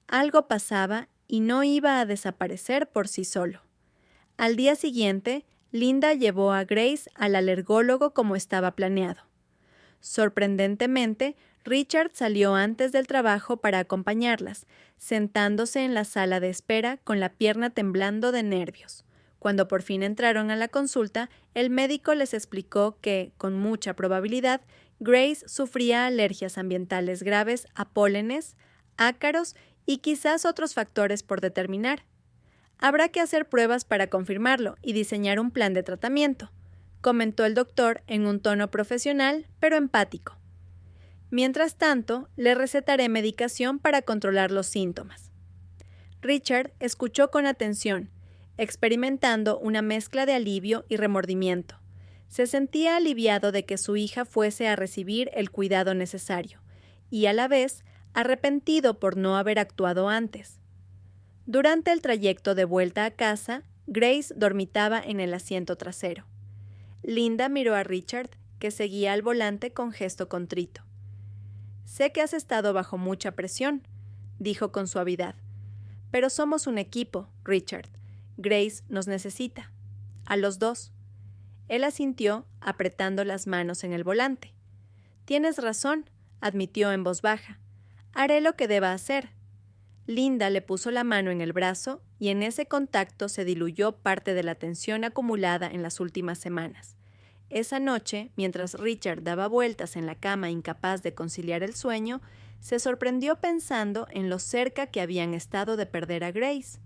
Algo pasaba y no iba a desaparecer por sí solo. Al día siguiente, Linda llevó a Grace al alergólogo como estaba planeado. Sorprendentemente, Richard salió antes del trabajo para acompañarlas, sentándose en la sala de espera con la pierna temblando de nervios. Cuando por fin entraron a la consulta, el médico les explicó que, con mucha probabilidad, Grace sufría alergias ambientales graves a pólenes, ácaros y quizás otros factores por determinar. Habrá que hacer pruebas para confirmarlo y diseñar un plan de tratamiento, comentó el doctor en un tono profesional, pero empático. Mientras tanto, le recetaré medicación para controlar los síntomas. Richard escuchó con atención, experimentando una mezcla de alivio y remordimiento. Se sentía aliviado de que su hija fuese a recibir el cuidado necesario, y a la vez arrepentido por no haber actuado antes. Durante el trayecto de vuelta a casa, Grace dormitaba en el asiento trasero. Linda miró a Richard, que seguía al volante con gesto contrito. «Sé que has estado bajo mucha presión», dijo con suavidad. «Pero somos un equipo, Richard. Grace nos necesita. A los dos». Él asintió, apretando las manos en el volante. «Tienes razón», admitió en voz baja. «Haré lo que deba hacer». Linda le puso la mano en el brazo y en ese contacto se diluyó parte de la tensión acumulada en las últimas semanas. Esa noche, mientras Richard daba vueltas en la cama incapaz de conciliar el sueño, se sorprendió pensando en lo cerca que habían estado de perder a Grace.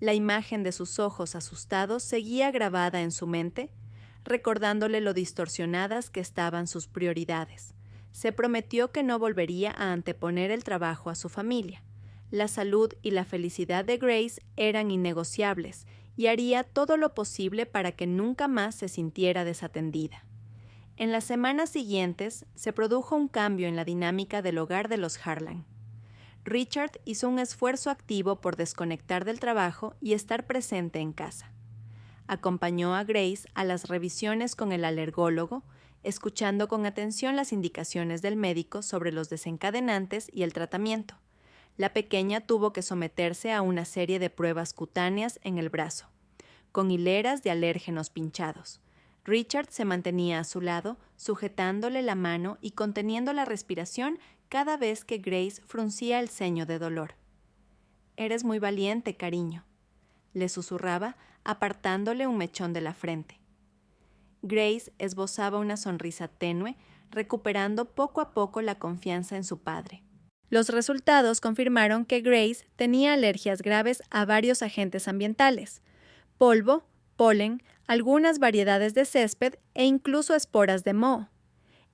La imagen de sus ojos asustados seguía grabada en su mente, recordándole lo distorsionadas que estaban sus prioridades. Se prometió que no volvería a anteponer el trabajo a su familia. La salud y la felicidad de Grace eran innegociables y haría todo lo posible para que nunca más se sintiera desatendida. En las semanas siguientes se produjo un cambio en la dinámica del hogar de los Harlan. Richard hizo un esfuerzo activo por desconectar del trabajo y estar presente en casa. Acompañó a Grace a las revisiones con el alergólogo, escuchando con atención las indicaciones del médico sobre los desencadenantes y el tratamiento. La pequeña tuvo que someterse a una serie de pruebas cutáneas en el brazo, con hileras de alérgenos pinchados. Richard se mantenía a su lado, sujetándole la mano y conteniendo la respiración cada vez que Grace fruncía el ceño de dolor. «Eres muy valiente, cariño», le susurraba, apartándole un mechón de la frente. Grace esbozaba una sonrisa tenue, recuperando poco a poco la confianza en su padre. Los resultados confirmaron que Grace tenía alergias graves a varios agentes ambientales: polvo, polen, algunas variedades de césped e incluso esporas de moho.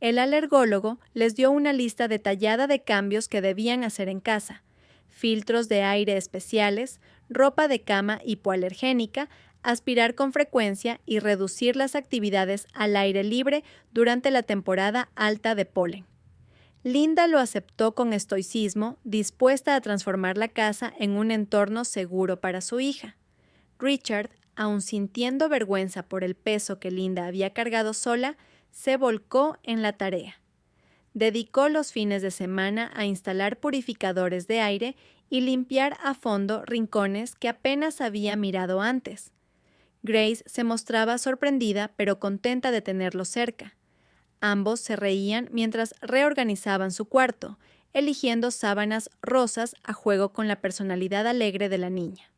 El alergólogo les dio una lista detallada de cambios que debían hacer en casa: filtros de aire especiales, ropa de cama hipoalergénica, aspirar con frecuencia y reducir las actividades al aire libre durante la temporada alta de polen. Linda lo aceptó con estoicismo, dispuesta a transformar la casa en un entorno seguro para su hija. Richard, aun sintiendo vergüenza por el peso que Linda había cargado sola, se volcó en la tarea. Dedicó los fines de semana a instalar purificadores de aire y limpiar a fondo rincones que apenas había mirado antes. Grace se mostraba sorprendida pero contenta de tenerlo cerca. Ambos se reían mientras reorganizaban su cuarto, eligiendo sábanas rosas a juego con la personalidad alegre de la niña.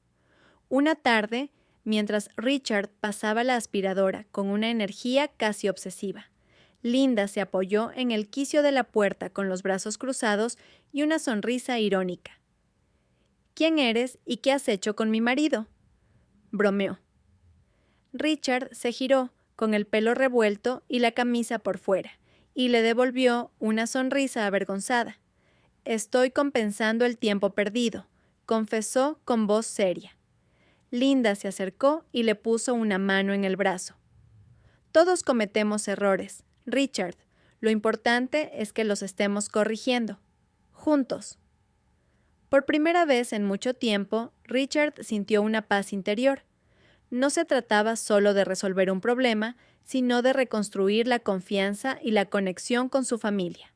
Una tarde, mientras Richard pasaba la aspiradora con una energía casi obsesiva, Linda se apoyó en el quicio de la puerta con los brazos cruzados y una sonrisa irónica. ¿Quién eres y qué has hecho con mi marido?, bromeó. Richard se giró, con el pelo revuelto y la camisa por fuera, y le devolvió una sonrisa avergonzada. «Estoy compensando el tiempo perdido», confesó con voz seria. Linda se acercó y le puso una mano en el brazo. «Todos cometemos errores, Richard. Lo importante es que los estemos corrigiendo. Juntos». Por primera vez en mucho tiempo, Richard sintió una paz interior. No se trataba solo de resolver un problema, sino de reconstruir la confianza y la conexión con su familia.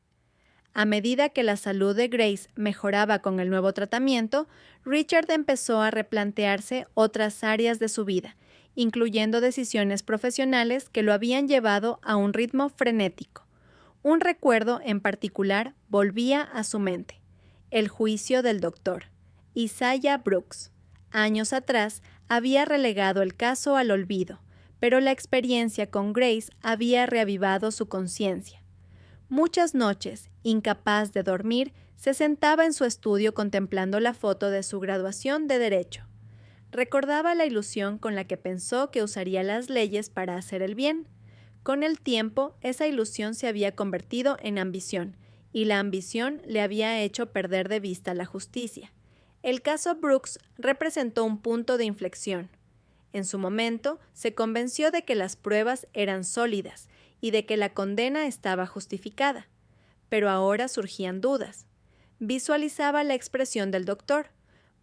A medida que la salud de Grace mejoraba con el nuevo tratamiento, Richard empezó a replantearse otras áreas de su vida, incluyendo decisiones profesionales que lo habían llevado a un ritmo frenético. Un recuerdo en particular volvía a su mente: el juicio del doctor Isaiah Brooks. Años atrás había relegado el caso al olvido, pero la experiencia con Grace había reavivado su conciencia. Muchas noches, incapaz de dormir, se sentaba en su estudio contemplando la foto de su graduación de Derecho. Recordaba la ilusión con la que pensó que usaría las leyes para hacer el bien. Con el tiempo, esa ilusión se había convertido en ambición, y la ambición le había hecho perder de vista la justicia. El caso Brooks representó un punto de inflexión. En su momento, se convenció de que las pruebas eran sólidas y de que la condena estaba justificada. Pero ahora surgían dudas. Visualizaba la expresión del doctor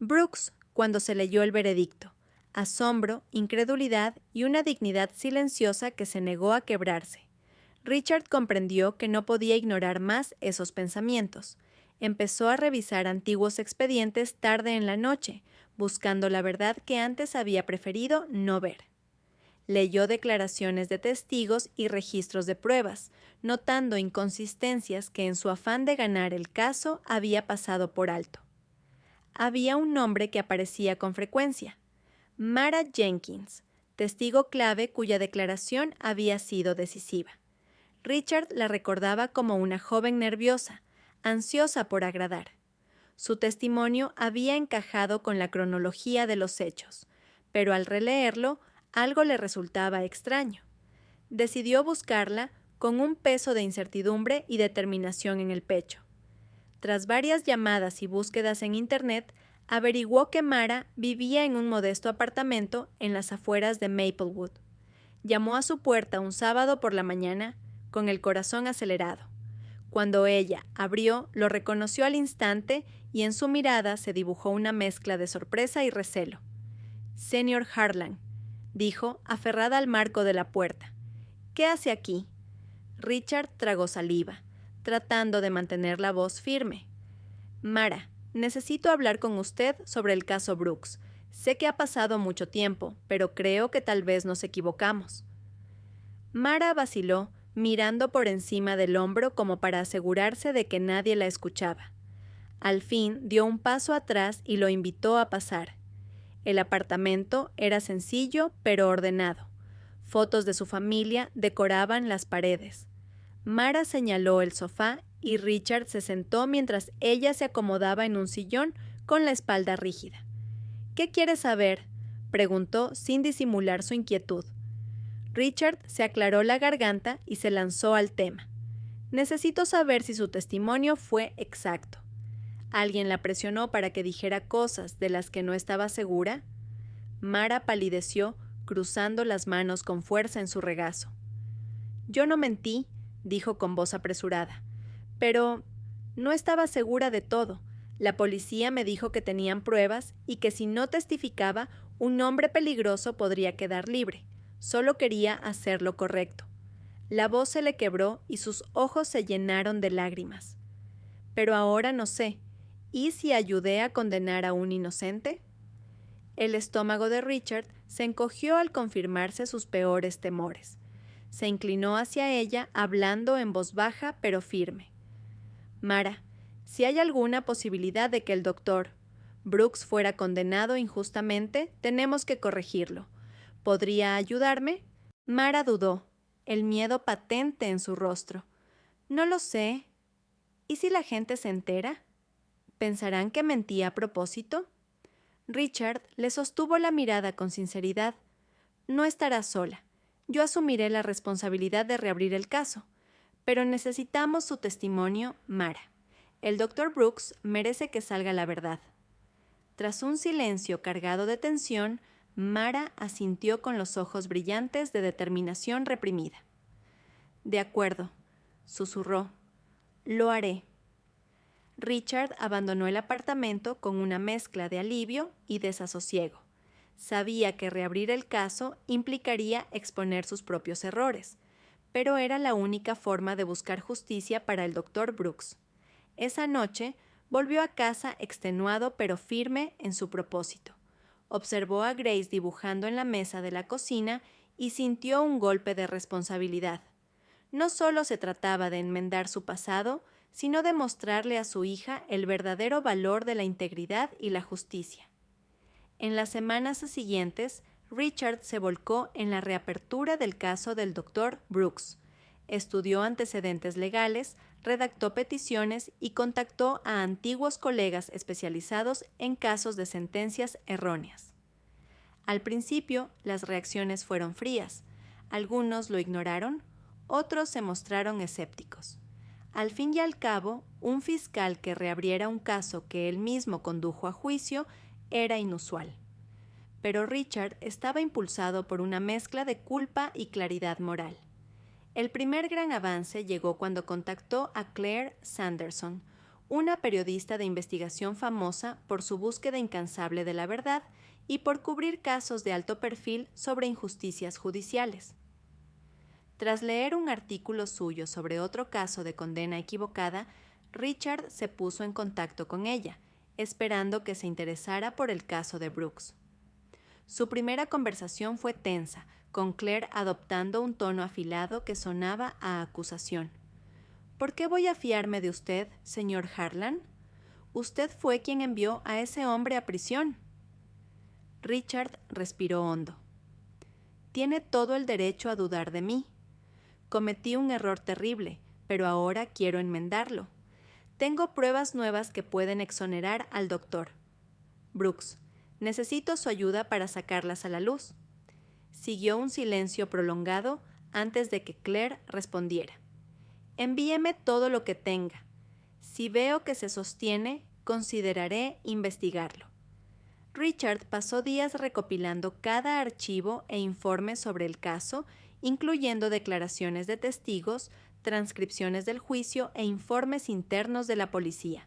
Brooks cuando se leyó el veredicto: asombro, incredulidad y una dignidad silenciosa que se negó a quebrarse. Richard comprendió que no podía ignorar más esos pensamientos. Empezó a revisar antiguos expedientes tarde en la noche, buscando la verdad que antes había preferido no ver. Leyó declaraciones de testigos y registros de pruebas, notando inconsistencias que en su afán de ganar el caso había pasado por alto. Había un nombre que aparecía con frecuencia: Mara Jenkins, testigo clave cuya declaración había sido decisiva. Richard la recordaba como una joven nerviosa, ansiosa por agradar. Su testimonio había encajado con la cronología de los hechos, pero al releerlo, algo le resultaba extraño. Decidió buscarla con un peso de incertidumbre y determinación en el pecho. Tras varias llamadas y búsquedas en Internet, averiguó que Mara vivía en un modesto apartamento en las afueras de Maplewood. Llamó a su puerta un sábado por la mañana, con el corazón acelerado. Cuando ella abrió, lo reconoció al instante y en su mirada se dibujó una mezcla de sorpresa y recelo. «Señor Harlan», dijo, aferrada al marco de la puerta. «¿Qué hace aquí?». Richard tragó saliva, tratando de mantener la voz firme. «Mara, necesito hablar con usted sobre el caso Brooks. Sé que ha pasado mucho tiempo, pero creo que tal vez nos equivocamos». Mara vaciló, mirando por encima del hombro como para asegurarse de que nadie la escuchaba. Al fin dio un paso atrás y lo invitó a pasar. El apartamento era sencillo pero ordenado. Fotos de su familia decoraban las paredes. Mara señaló el sofá y Richard se sentó mientras ella se acomodaba en un sillón con la espalda rígida. «¿Qué quieres saber?», preguntó sin disimular su inquietud. Richard se aclaró la garganta y se lanzó al tema. «Necesito saber si su testimonio fue exacto. ¿Alguien la presionó para que dijera cosas de las que no estaba segura?». Mara palideció, cruzando las manos con fuerza en su regazo. «Yo no mentí», dijo con voz apresurada. «Pero no estaba segura de todo. La policía me dijo que tenían pruebas y que si no testificaba, un hombre peligroso podría quedar libre. Solo quería hacer lo correcto». La voz se le quebró y sus ojos se llenaron de lágrimas. «Pero ahora no sé. ¿Y si ayudé a condenar a un inocente?». El estómago de Richard se encogió al confirmarse sus peores temores. Se inclinó hacia ella, hablando en voz baja pero firme. «Mara, si hay alguna posibilidad de que el doctor Brooks fuera condenado injustamente, tenemos que corregirlo. ¿Podría ayudarme?». Mara dudó. el miedo patente en su rostro. No lo sé. ¿Y si la gente se entera? ¿Pensarán que mentía a propósito? Richard le sostuvo la mirada con sinceridad. No estarás sola. Yo asumiré la responsabilidad de reabrir el caso. Pero necesitamos su testimonio, Mara. El Dr. Brooks merece que salga la verdad. Tras un silencio cargado de tensión, Mara asintió con los ojos brillantes de determinación reprimida. De acuerdo, susurró. Lo haré. Richard abandonó el apartamento con una mezcla de alivio y desasosiego. Sabía que reabrir el caso implicaría exponer sus propios errores, pero era la única forma de buscar justicia para el Dr. Brooks. Esa noche volvió a casa extenuado pero firme en su propósito. Observó a Grace dibujando en la mesa de la cocina y sintió un golpe de responsabilidad. No solo se trataba de enmendar su pasado, sino de mostrarle a su hija el verdadero valor de la integridad y la justicia. En las semanas siguientes, Richard se volcó en la reapertura del caso del Dr. Brooks. Estudió antecedentes legales, redactó peticiones y contactó a antiguos colegas especializados en casos de sentencias erróneas. Al principio, las reacciones fueron frías. Algunos lo ignoraron, otros se mostraron escépticos. Al fin y al cabo, un fiscal que reabriera un caso que él mismo condujo a juicio era inusual. Pero Richard estaba impulsado por una mezcla de culpa y claridad moral. El primer gran avance llegó cuando contactó a Claire Sanderson, una periodista de investigación famosa por su búsqueda incansable de la verdad y por cubrir casos de alto perfil sobre injusticias judiciales. Tras leer un artículo suyo sobre otro caso de condena equivocada, Richard se puso en contacto con ella, esperando que se interesara por el caso de Brooks. Su primera conversación fue tensa, con Claire adoptando un tono afilado que sonaba a acusación. ¿Por qué voy a fiarme de usted, señor Harlan? Usted fue quien envió a ese hombre a prisión. Richard respiró hondo. Tiene todo el derecho a dudar de mí. Cometí un error terrible, pero ahora quiero enmendarlo. Tengo pruebas nuevas que pueden exonerar al doctor. Brooks, necesito su ayuda para sacarlas a la luz. Siguió un silencio prolongado antes de que Claire respondiera. Envíeme todo lo que tenga. Si veo que se sostiene, consideraré investigarlo. Richard pasó días recopilando cada archivo e informe sobre el caso, incluyendo declaraciones de testigos, transcripciones del juicio e informes internos de la policía.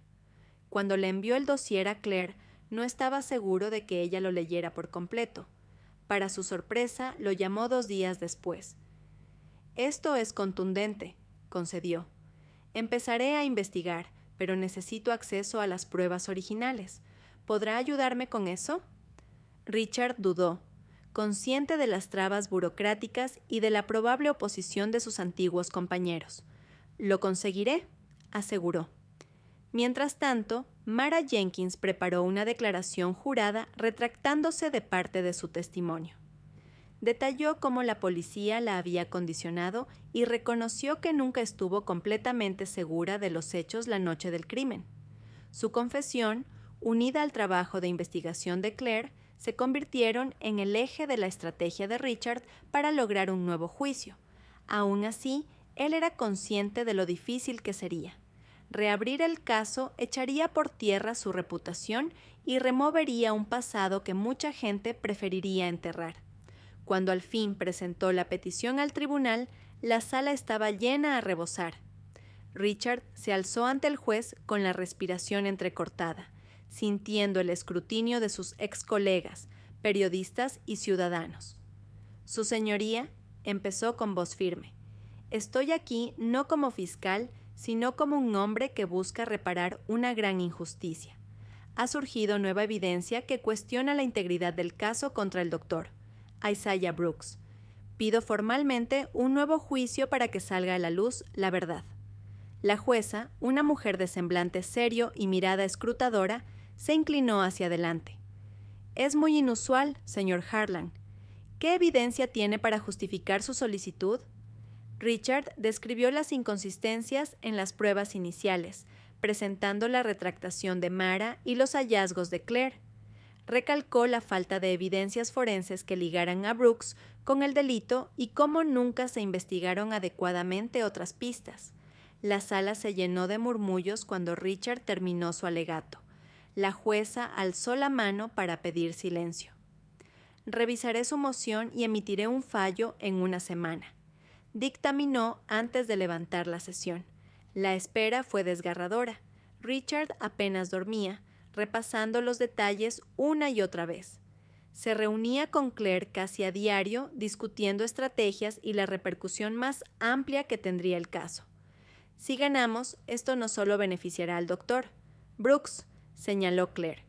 Cuando le envió el dossier a Claire, no estaba seguro de que ella lo leyera por completo. Para su sorpresa, lo llamó 2 días después. Esto es contundente, concedió. Empezaré a investigar, pero necesito acceso a las pruebas originales. ¿Podrá ayudarme con eso? Richard dudó, consciente de las trabas burocráticas y de la probable oposición de sus antiguos compañeros. Lo conseguiré, aseguró. Mientras tanto, Mara Jenkins preparó una declaración jurada retractándose de parte de su testimonio. Detalló cómo la policía la había condicionado y reconoció que nunca estuvo completamente segura de los hechos la noche del crimen. Su confesión, unida al trabajo de investigación de Claire, se convirtieron en el eje de la estrategia de Richard para lograr un nuevo juicio. Aún así, él era consciente de lo difícil que sería. Reabrir el caso echaría por tierra su reputación y removería un pasado que mucha gente preferiría enterrar. Cuando al fin presentó la petición al tribunal, la sala estaba llena a rebosar. Richard se alzó ante el juez con la respiración entrecortada, sintiendo el escrutinio de sus ex colegas, periodistas y ciudadanos. Su señoría empezó con voz firme. Estoy aquí no como fiscal, sino como un hombre que busca reparar una gran injusticia. Ha surgido nueva evidencia que cuestiona la integridad del caso contra el doctor Isaiah Brooks. Pido formalmente un nuevo juicio para que salga a la luz la verdad. La jueza, una mujer de semblante serio y mirada escrutadora, se inclinó hacia adelante. Es muy inusual, señor Harlan. ¿Qué evidencia tiene para justificar su solicitud? Richard describió las inconsistencias en las pruebas iniciales, presentando la retractación de Mara y los hallazgos de Claire. Recalcó la falta de evidencias forenses que ligaran a Brooks con el delito y cómo nunca se investigaron adecuadamente otras pistas. La sala se llenó de murmullos cuando Richard terminó su alegato. La jueza alzó la mano para pedir silencio. Revisaré su moción y emitiré un fallo en una semana. Dictaminó antes de levantar la sesión. La espera fue desgarradora. Richard apenas dormía, repasando los detalles una y otra vez. Se reunía con Claire casi a diario, discutiendo estrategias y la repercusión más amplia que tendría el caso. Si ganamos, esto no solo beneficiará al doctor Brooks, señaló Claire.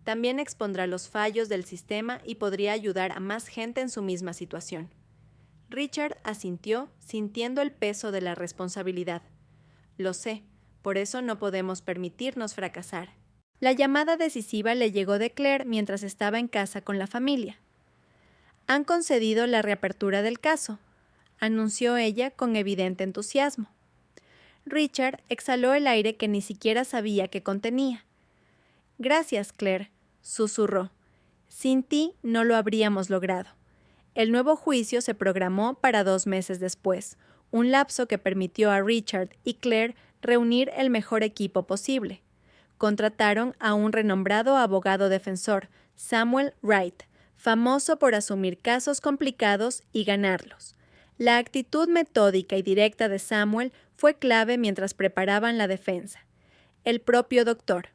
También expondrá los fallos del sistema y podría ayudar a más gente en su misma situación. Richard asintió, sintiendo el peso de la responsabilidad. Lo sé, por eso no podemos permitirnos fracasar. La llamada decisiva le llegó de Claire mientras estaba en casa con la familia. Han concedido la reapertura del caso, anunció ella con evidente entusiasmo. Richard exhaló el aire que ni siquiera sabía que contenía. Gracias, Claire, susurró. Sin ti no lo habríamos logrado. El nuevo juicio se programó para 2 meses después, un lapso que permitió a Richard y Claire reunir el mejor equipo posible. Contrataron a un renombrado abogado defensor, Samuel Wright, famoso por asumir casos complicados y ganarlos. La actitud metódica y directa de Samuel fue clave mientras preparaban la defensa. El propio doctor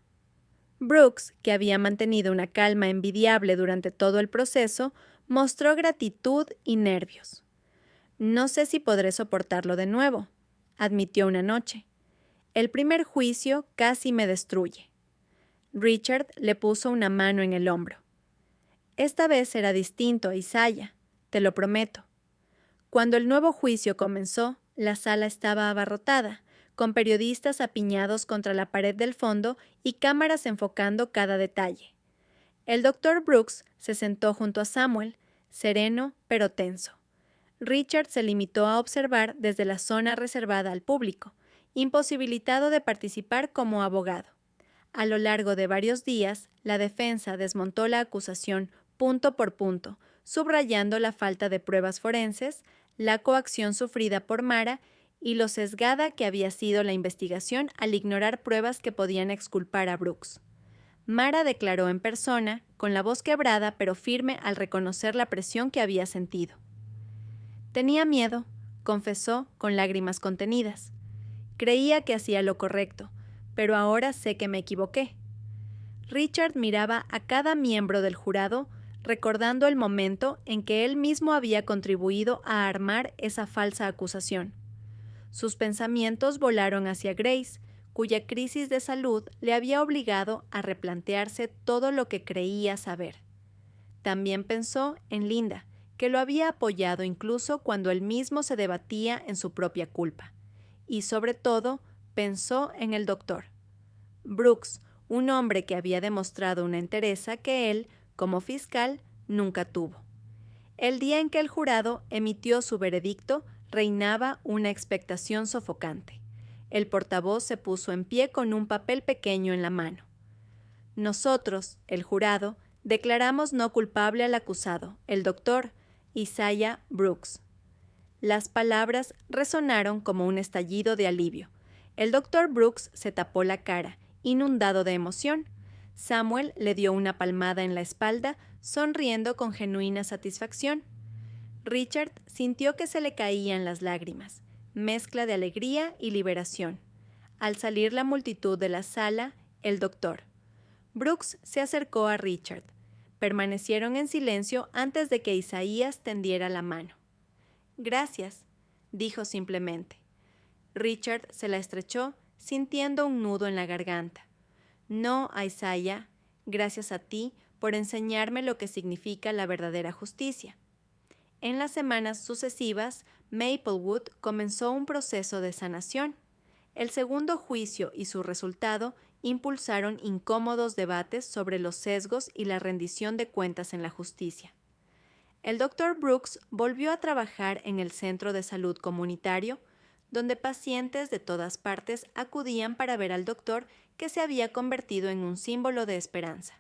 Brooks, que había mantenido una calma envidiable durante todo el proceso, mostró gratitud y nervios. No sé si podré soportarlo de nuevo, admitió una noche. El primer juicio casi me destruye. Richard le puso una mano en el hombro. Esta vez será distinto, Isaiah, te lo prometo. Cuando el nuevo juicio comenzó, la sala estaba abarrotada, con periodistas apiñados contra la pared del fondo y cámaras enfocando cada detalle. El doctor Brooks se sentó junto a Samuel, sereno pero tenso. Richard se limitó a observar desde la zona reservada al público, imposibilitado de participar como abogado. A lo largo de varios días, la defensa desmontó la acusación punto por punto, subrayando la falta de pruebas forenses, la coacción sufrida por Mara y lo sesgada que había sido la investigación al ignorar pruebas que podían exculpar a Brooks. Mara declaró en persona, con la voz quebrada pero firme al reconocer la presión que había sentido. Tenía miedo, confesó con lágrimas contenidas. Creía que hacía lo correcto, pero ahora sé que me equivoqué. Richard miraba a cada miembro del jurado, recordando el momento en que él mismo había contribuido a armar esa falsa acusación. Sus pensamientos volaron hacia Grace, cuya crisis de salud le había obligado a replantearse todo lo que creía saber. También pensó en Linda, que lo había apoyado incluso cuando él mismo se debatía en su propia culpa. Y sobre todo, pensó en el doctor Brooks, un hombre que había demostrado una entereza que él, como fiscal, nunca tuvo. El día en que el jurado emitió su veredicto, reinaba una expectación sofocante. El portavoz se puso en pie con un papel pequeño en la mano. Nosotros, el jurado, declaramos no culpable al acusado, el doctor Isaiah Brooks. Las palabras resonaron como un estallido de alivio. El doctor Brooks se tapó la cara, inundado de emoción. Samuel le dio una palmada en la espalda, sonriendo con genuina satisfacción. Richard sintió que se le caían las lágrimas, mezcla de alegría y liberación. Al salir la multitud de la sala, el doctor Brooks se acercó a Richard. Permanecieron en silencio antes de que Isaías tendiera la mano. Gracias, dijo simplemente. Richard se la estrechó, sintiendo un nudo en la garganta. No, Isaiah, gracias a ti por enseñarme lo que significa la verdadera justicia. En las semanas sucesivas, Maplewood comenzó un proceso de sanación. El segundo juicio y su resultado impulsaron incómodos debates sobre los sesgos y la rendición de cuentas en la justicia. El Dr. Brooks volvió a trabajar en el centro de salud comunitario, donde pacientes de todas partes acudían para ver al doctor, que se había convertido en un símbolo de esperanza.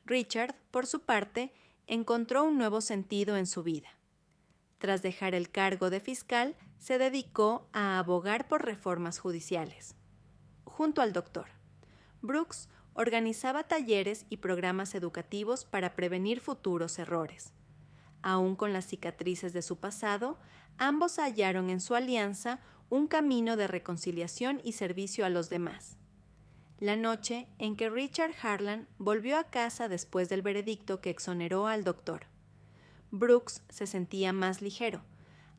Richard, por su parte, encontró un nuevo sentido en su vida. Tras dejar el cargo de fiscal, se dedicó a abogar por reformas judiciales. Junto al doctor, Brooks organizaba talleres y programas educativos para prevenir futuros errores. Aún con las cicatrices de su pasado, ambos hallaron en su alianza un camino de reconciliación y servicio a los demás. La noche en que Richard Harlan volvió a casa después del veredicto que exoneró al doctor, Brooks se sentía más ligero,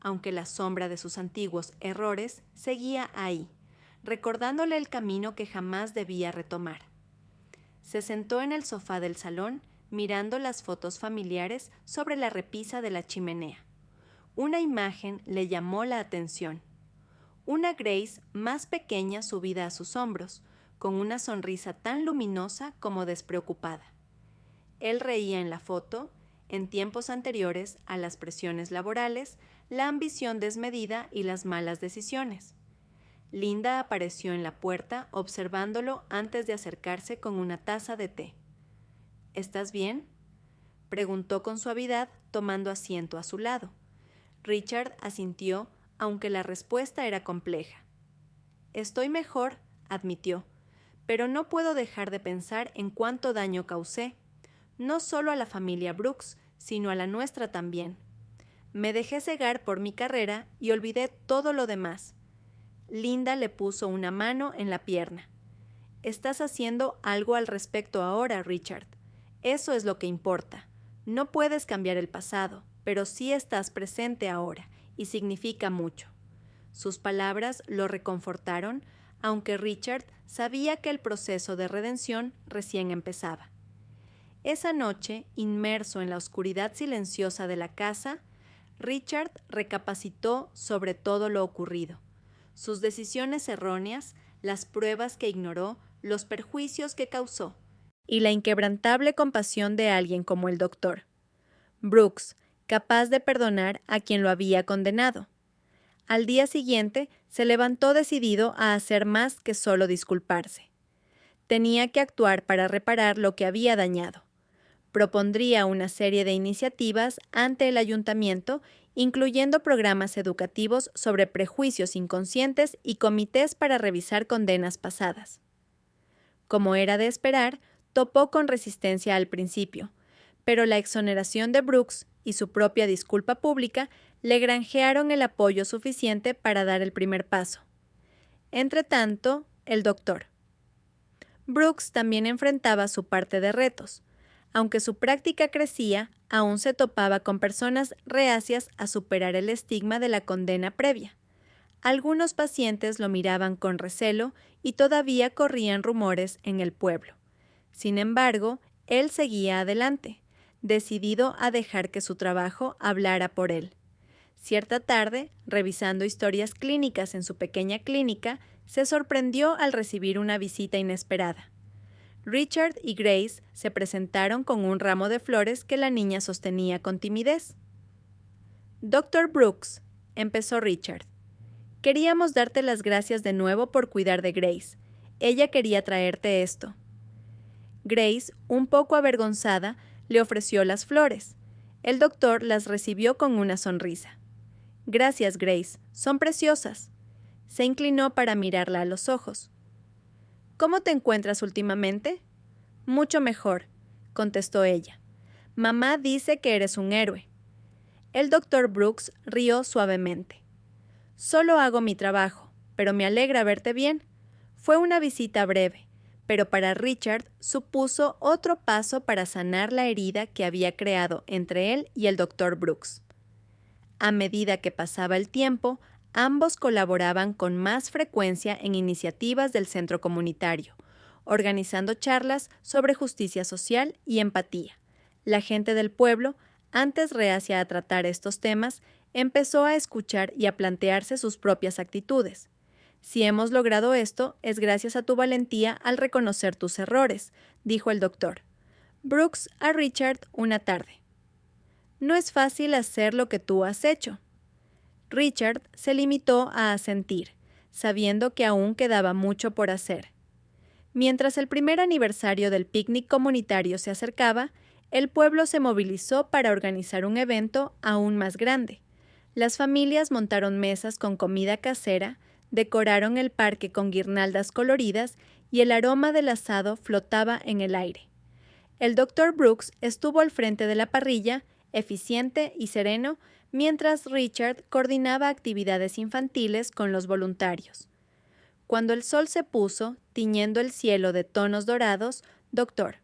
aunque la sombra de sus antiguos errores seguía ahí, recordándole el camino que jamás debía retomar. Se sentó en el sofá del salón, mirando las fotos familiares sobre la repisa de la chimenea. Una imagen le llamó la atención. Una Grace más pequeña subida a sus hombros, con una sonrisa tan luminosa como despreocupada. Él reía en la foto. En tiempos anteriores a las presiones laborales, la ambición desmedida y las malas decisiones. Linda apareció en la puerta observándolo antes de acercarse con una taza de té. ¿Estás bien?, preguntó con suavidad, tomando asiento a su lado. Richard asintió, aunque la respuesta era compleja. Estoy mejor, admitió, pero no puedo dejar de pensar en cuánto daño causé, no solo a la familia Brooks, sino a la nuestra también. Me dejé cegar por mi carrera y olvidé todo lo demás. Linda le puso una mano en la pierna. Estás haciendo algo al respecto ahora, Richard. Eso es lo que importa. No puedes cambiar el pasado, pero sí estás presente ahora, y significa mucho. Sus palabras lo reconfortaron, aunque Richard sabía que el proceso de redención recién empezaba. Esa noche, inmerso en la oscuridad silenciosa de la casa, Richard recapacitó sobre todo lo ocurrido, sus decisiones erróneas, las pruebas que ignoró, los perjuicios que causó, y la inquebrantable compasión de alguien como el doctor Brooks, capaz de perdonar a quien lo había condenado. Al día siguiente, se levantó decidido a hacer más que solo disculparse. Tenía que actuar para reparar lo que había dañado. Propondría una serie de iniciativas ante el ayuntamiento, incluyendo programas educativos sobre prejuicios inconscientes y comités para revisar condenas pasadas. Como era de esperar, topó con resistencia al principio, pero la exoneración de Brooks y su propia disculpa pública le granjearon el apoyo suficiente para dar el primer paso. Entretanto, el doctor Brooks también enfrentaba su parte de retos. Aunque su práctica crecía, aún se topaba con personas reacias a superar el estigma de la condena previa. Algunos pacientes lo miraban con recelo y todavía corrían rumores en el pueblo. Sin embargo, él seguía adelante, decidido a dejar que su trabajo hablara por él. Cierta tarde, revisando historias clínicas en su pequeña clínica, se sorprendió al recibir una visita inesperada. Richard y Grace se presentaron con un ramo de flores que la niña sostenía con timidez. «Dr. Brooks», empezó Richard, «queríamos darte las gracias de nuevo por cuidar de Grace. Ella quería traerte esto». Grace, un poco avergonzada, le ofreció las flores. El doctor las recibió con una sonrisa. «Gracias, Grace. Son preciosas». Se inclinó para mirarla a los ojos. «¿Cómo te encuentras últimamente?» «Mucho mejor», contestó ella. «Mamá dice que eres un héroe». El doctor Brooks rió suavemente. «Solo hago mi trabajo, pero me alegra verte bien». Fue una visita breve, pero para Richard supuso otro paso para sanar la herida que había creado entre él y el doctor Brooks. A medida que pasaba el tiempo, ambos colaboraban con más frecuencia en iniciativas del centro comunitario, organizando charlas sobre justicia social y empatía. La gente del pueblo, antes reacia a tratar estos temas, empezó a escuchar y a plantearse sus propias actitudes. «Si hemos logrado esto, es gracias a tu valentía al reconocer tus errores», dijo el doctor Brooks a Richard una tarde. No es fácil hacer lo que tú has hecho. Richard se limitó a asentir, sabiendo que aún quedaba mucho por hacer. Mientras el primer aniversario del picnic comunitario se acercaba, el pueblo se movilizó para organizar un evento aún más grande. Las familias montaron mesas con comida casera, decoraron el parque con guirnaldas coloridas y el aroma del asado flotaba en el aire. El Dr. Brooks estuvo al frente de la parrilla, eficiente y sereno, mientras Richard coordinaba actividades infantiles con los voluntarios. Cuando el sol se puso, tiñendo el cielo de tonos dorados, Dr.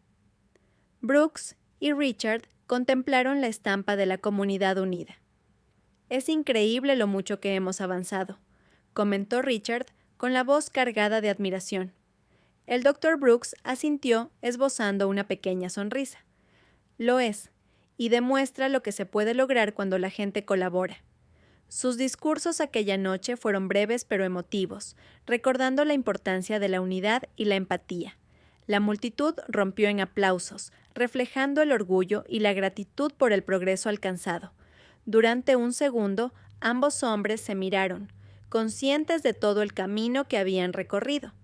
Brooks y Richard contemplaron la estampa de la comunidad unida. «Es increíble lo mucho que hemos avanzado», comentó Richard con la voz cargada de admiración. El Dr. Brooks asintió esbozando una pequeña sonrisa. «Lo es, y demuestra lo que se puede lograr cuando la gente colabora». Sus discursos aquella noche fueron breves pero emotivos, recordando la importancia de la unidad y la empatía. La multitud rompió en aplausos, reflejando el orgullo y la gratitud por el progreso alcanzado. Durante un segundo, ambos hombres se miraron, conscientes de todo el camino que habían recorrido.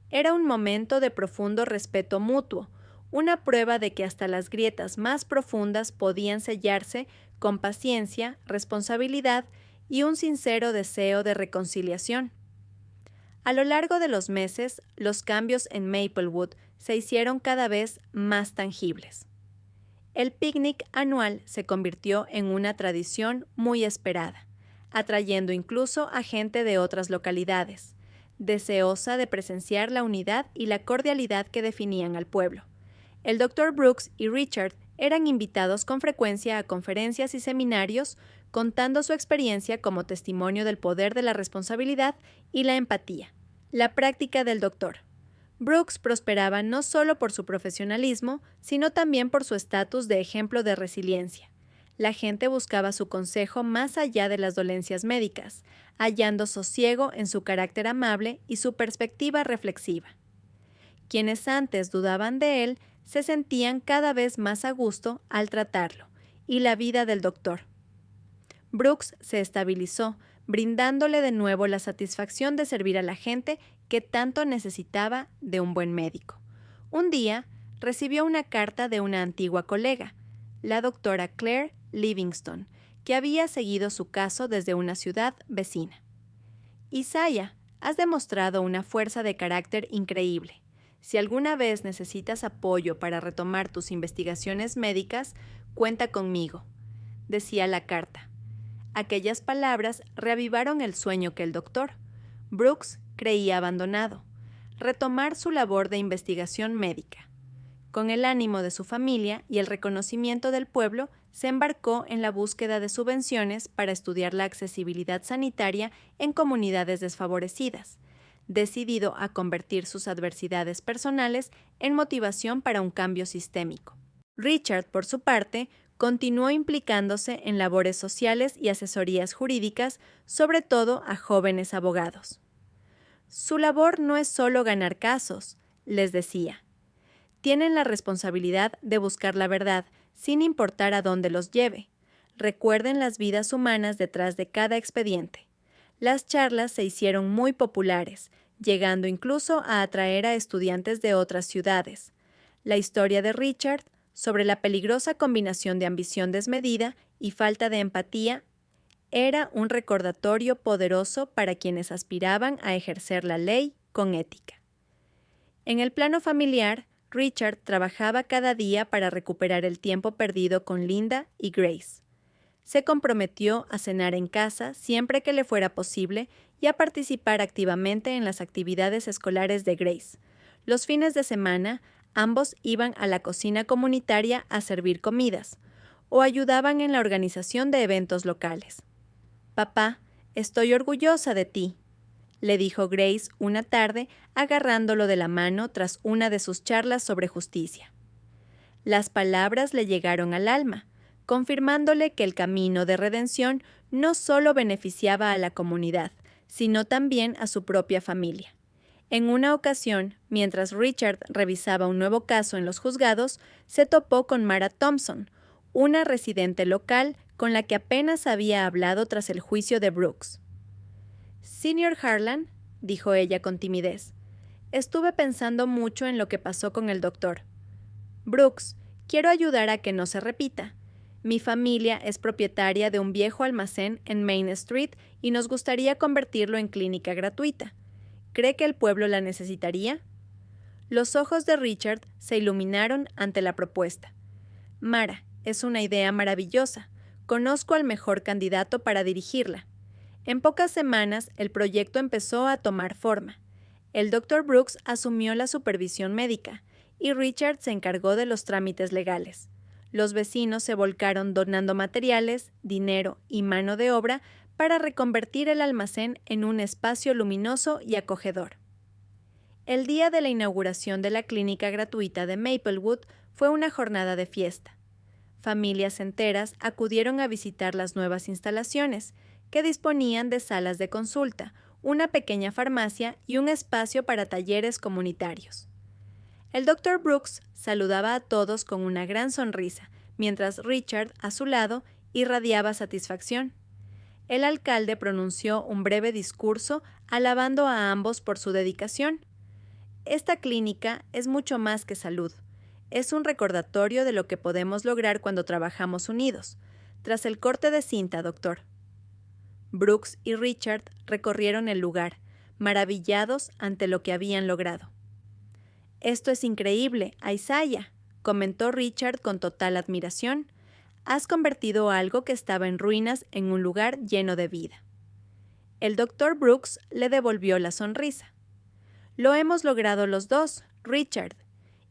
Era un momento de profundo respeto mutuo, una prueba de que hasta las grietas más profundas podían sellarse con paciencia, responsabilidad y un sincero deseo de reconciliación. A lo largo de los meses, los cambios en Maplewood se hicieron cada vez más tangibles. El picnic anual se convirtió en una tradición muy esperada, atrayendo incluso a gente de otras localidades, deseosa de presenciar la unidad y la cordialidad que definían al pueblo. El Dr. Brooks y Richard eran invitados con frecuencia a conferencias y seminarios, contando su experiencia como testimonio del poder de la responsabilidad y la empatía. La práctica del doctor. Brooks prosperaba no solo por su profesionalismo, sino también por su estatus de ejemplo de resiliencia. La gente buscaba su consejo más allá de las dolencias médicas, hallando sosiego en su carácter amable y su perspectiva reflexiva. Quienes antes dudaban de él se sentían cada vez más a gusto al tratarlo, y la vida del doctor. Brooks se estabilizó, brindándole de nuevo la satisfacción de servir a la gente que tanto necesitaba de un buen médico. Un día, recibió una carta de una antigua colega, la doctora Claire Livingston, que había seguido su caso desde una ciudad vecina. «Isaiah, has demostrado una fuerza de carácter increíble. Si alguna vez necesitas apoyo para retomar tus investigaciones médicas, cuenta conmigo», decía la carta. Aquellas palabras reavivaron el sueño que el doctor Brooks creía abandonado, retomar su labor de investigación médica. Con el ánimo de su familia y el reconocimiento del pueblo, se embarcó en la búsqueda de subvenciones para estudiar la accesibilidad sanitaria en comunidades desfavorecidas, decidido a convertir sus adversidades personales en motivación para un cambio sistémico. Richard, por su parte, continuó implicándose en labores sociales y asesorías jurídicas, sobre todo a jóvenes abogados. «Su labor no es solo ganar casos», les decía. «Tienen la responsabilidad de buscar la verdad, sin importar a dónde los lleve. Recuerden las vidas humanas detrás de cada expediente». Las charlas se hicieron muy populares, llegando incluso a atraer a estudiantes de otras ciudades. La historia de Richard, sobre la peligrosa combinación de ambición desmedida y falta de empatía, era un recordatorio poderoso para quienes aspiraban a ejercer la ley con ética. En el plano familiar, Richard trabajaba cada día para recuperar el tiempo perdido con Linda y Grace. Se comprometió a cenar en casa siempre que le fuera posible y a participar activamente en las actividades escolares de Grace. Los fines de semana, ambos iban a la cocina comunitaria a servir comidas o ayudaban en la organización de eventos locales. «Papá, estoy orgullosa de ti», le dijo Grace una tarde, agarrándolo de la mano tras una de sus charlas sobre justicia. Las palabras le llegaron al alma, confirmándole que el camino de redención no solo beneficiaba a la comunidad, sino también a su propia familia. En una ocasión, mientras Richard revisaba un nuevo caso en los juzgados, se topó con Mara Thompson, una residente local con la que apenas había hablado tras el juicio de Brooks. «Señor Harlan», dijo ella con timidez, «estuve pensando mucho en lo que pasó con el doctor. Brooks, quiero ayudar a que no se repita. Mi familia es propietaria de un viejo almacén en Main Street y nos gustaría convertirlo en clínica gratuita. ¿Cree que el pueblo la necesitaría?» Los ojos de Richard se iluminaron ante la propuesta. «Mara, es una idea maravillosa. Conozco al mejor candidato para dirigirla». En pocas semanas, el proyecto empezó a tomar forma. El Dr. Brooks asumió la supervisión médica y Richard se encargó de los trámites legales. Los vecinos se volcaron donando materiales, dinero y mano de obra para reconvertir el almacén en un espacio luminoso y acogedor. El día de la inauguración de la clínica gratuita de Maplewood fue una jornada de fiesta. Familias enteras acudieron a visitar las nuevas instalaciones, que disponían de salas de consulta, una pequeña farmacia y un espacio para talleres comunitarios. El Dr. Brooks saludaba a todos con una gran sonrisa, mientras Richard, a su lado, irradiaba satisfacción. El alcalde pronunció un breve discurso alabando a ambos por su dedicación. «Esta clínica es mucho más que salud. Es un recordatorio de lo que podemos lograr cuando trabajamos unidos. Tras el corte de cinta, doctor». Brooks y Richard recorrieron el lugar, maravillados ante lo que habían logrado. «Esto es increíble, Isaiah», comentó Richard con total admiración. «Has convertido algo que estaba en ruinas en un lugar lleno de vida». El Dr. Brooks le devolvió la sonrisa. «Lo hemos logrado los dos, Richard,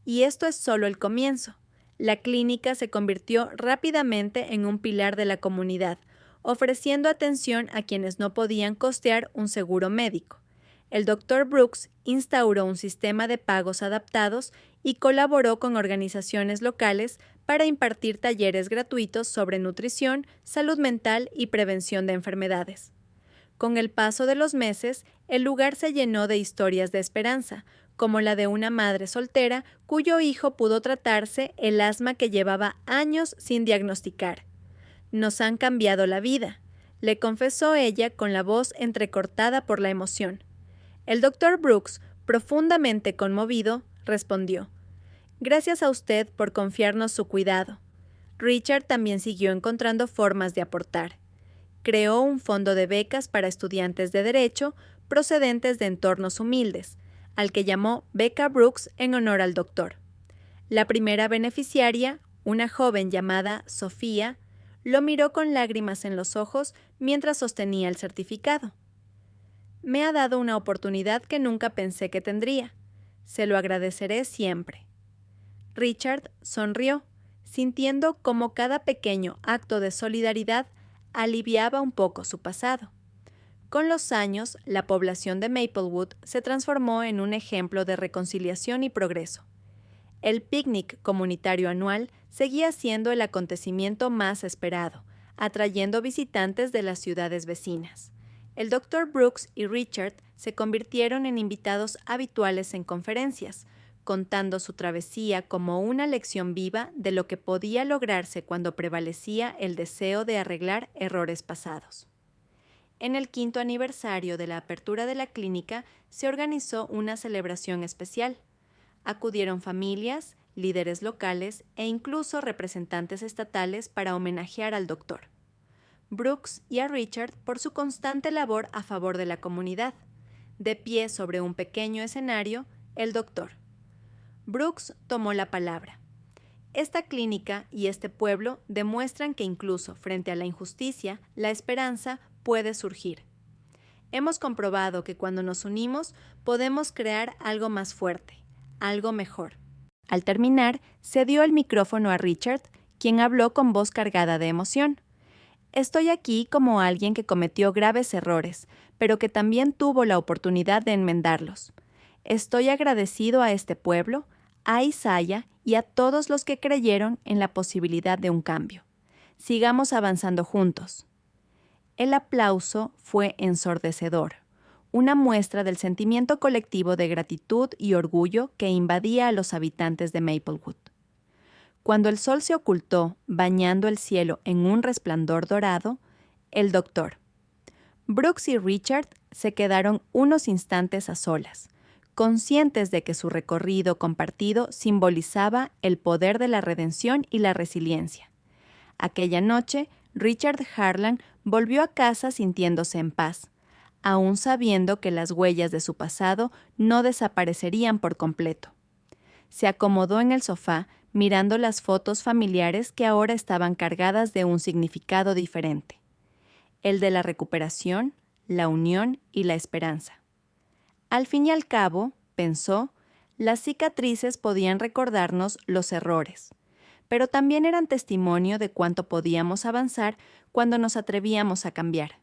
y esto es solo el comienzo. La clínica se convirtió rápidamente en un pilar de la comunidad, ofreciendo atención a quienes no podían costear un seguro médico. El Dr. Brooks instauró un sistema de pagos adaptados y colaboró con organizaciones locales para impartir talleres gratuitos sobre nutrición, salud mental y prevención de enfermedades. Con el paso de los meses, el lugar se llenó de historias de esperanza, como la de una madre soltera cuyo hijo pudo tratarse el asma que llevaba años sin diagnosticar. «Nos han cambiado la vida», le confesó ella con la voz entrecortada por la emoción. El Dr. Brooks, profundamente conmovido, respondió: «Gracias a usted por confiarnos su cuidado». Richard también siguió encontrando formas de aportar. Creó un fondo de becas para estudiantes de Derecho procedentes de entornos humildes, al que llamó Beca Brooks en honor al doctor. La primera beneficiaria, una joven llamada Sofía, lo miró con lágrimas en los ojos mientras sostenía el certificado. «Me ha dado una oportunidad que nunca pensé que tendría. Se lo agradeceré siempre». Richard sonrió, sintiendo cómo cada pequeño acto de solidaridad aliviaba un poco su pasado. Con los años, la población de Maplewood se transformó en un ejemplo de reconciliación y progreso. El picnic comunitario anual seguía siendo el acontecimiento más esperado, atrayendo visitantes de las ciudades vecinas. El Dr. Brooks y Richard se convirtieron en invitados habituales en conferencias, contando su travesía como una lección viva de lo que podía lograrse cuando prevalecía el deseo de arreglar errores pasados. En el 5º aniversario de la apertura de la clínica se organizó una celebración especial. Acudieron familias, líderes locales e incluso representantes estatales para homenajear al doctor. Brooks y a Richard por su constante labor a favor de la comunidad. De pie sobre un pequeño escenario, el doctor. Brooks tomó la palabra. «Esta clínica y este pueblo demuestran que incluso frente a la injusticia, la esperanza puede surgir. Hemos comprobado que cuando nos unimos podemos crear algo más fuerte, algo mejor». Al terminar, cedió el micrófono a Richard, quien habló con voz cargada de emoción. «Estoy aquí como alguien que cometió graves errores, pero que también tuvo la oportunidad de enmendarlos. Estoy agradecido a este pueblo, a Isaiah y a todos los que creyeron en la posibilidad de un cambio. Sigamos avanzando juntos». El aplauso fue ensordecedor, una muestra del sentimiento colectivo de gratitud y orgullo que invadía a los habitantes de Maplewood. Cuando el sol se ocultó, bañando el cielo en un resplandor dorado, el doctor. Brooks y Richard se quedaron unos instantes a solas, conscientes de que su recorrido compartido simbolizaba el poder de la redención y la resiliencia. Aquella noche, Richard Harlan volvió a casa sintiéndose en paz, aún sabiendo que las huellas de su pasado no desaparecerían por completo. Se acomodó en el sofá, mirando las fotos familiares que ahora estaban cargadas de un significado diferente: el de la recuperación, la unión y la esperanza. Al fin y al cabo, pensó, las cicatrices podían recordarnos los errores, pero también eran testimonio de cuánto podíamos avanzar cuando nos atrevíamos a cambiar.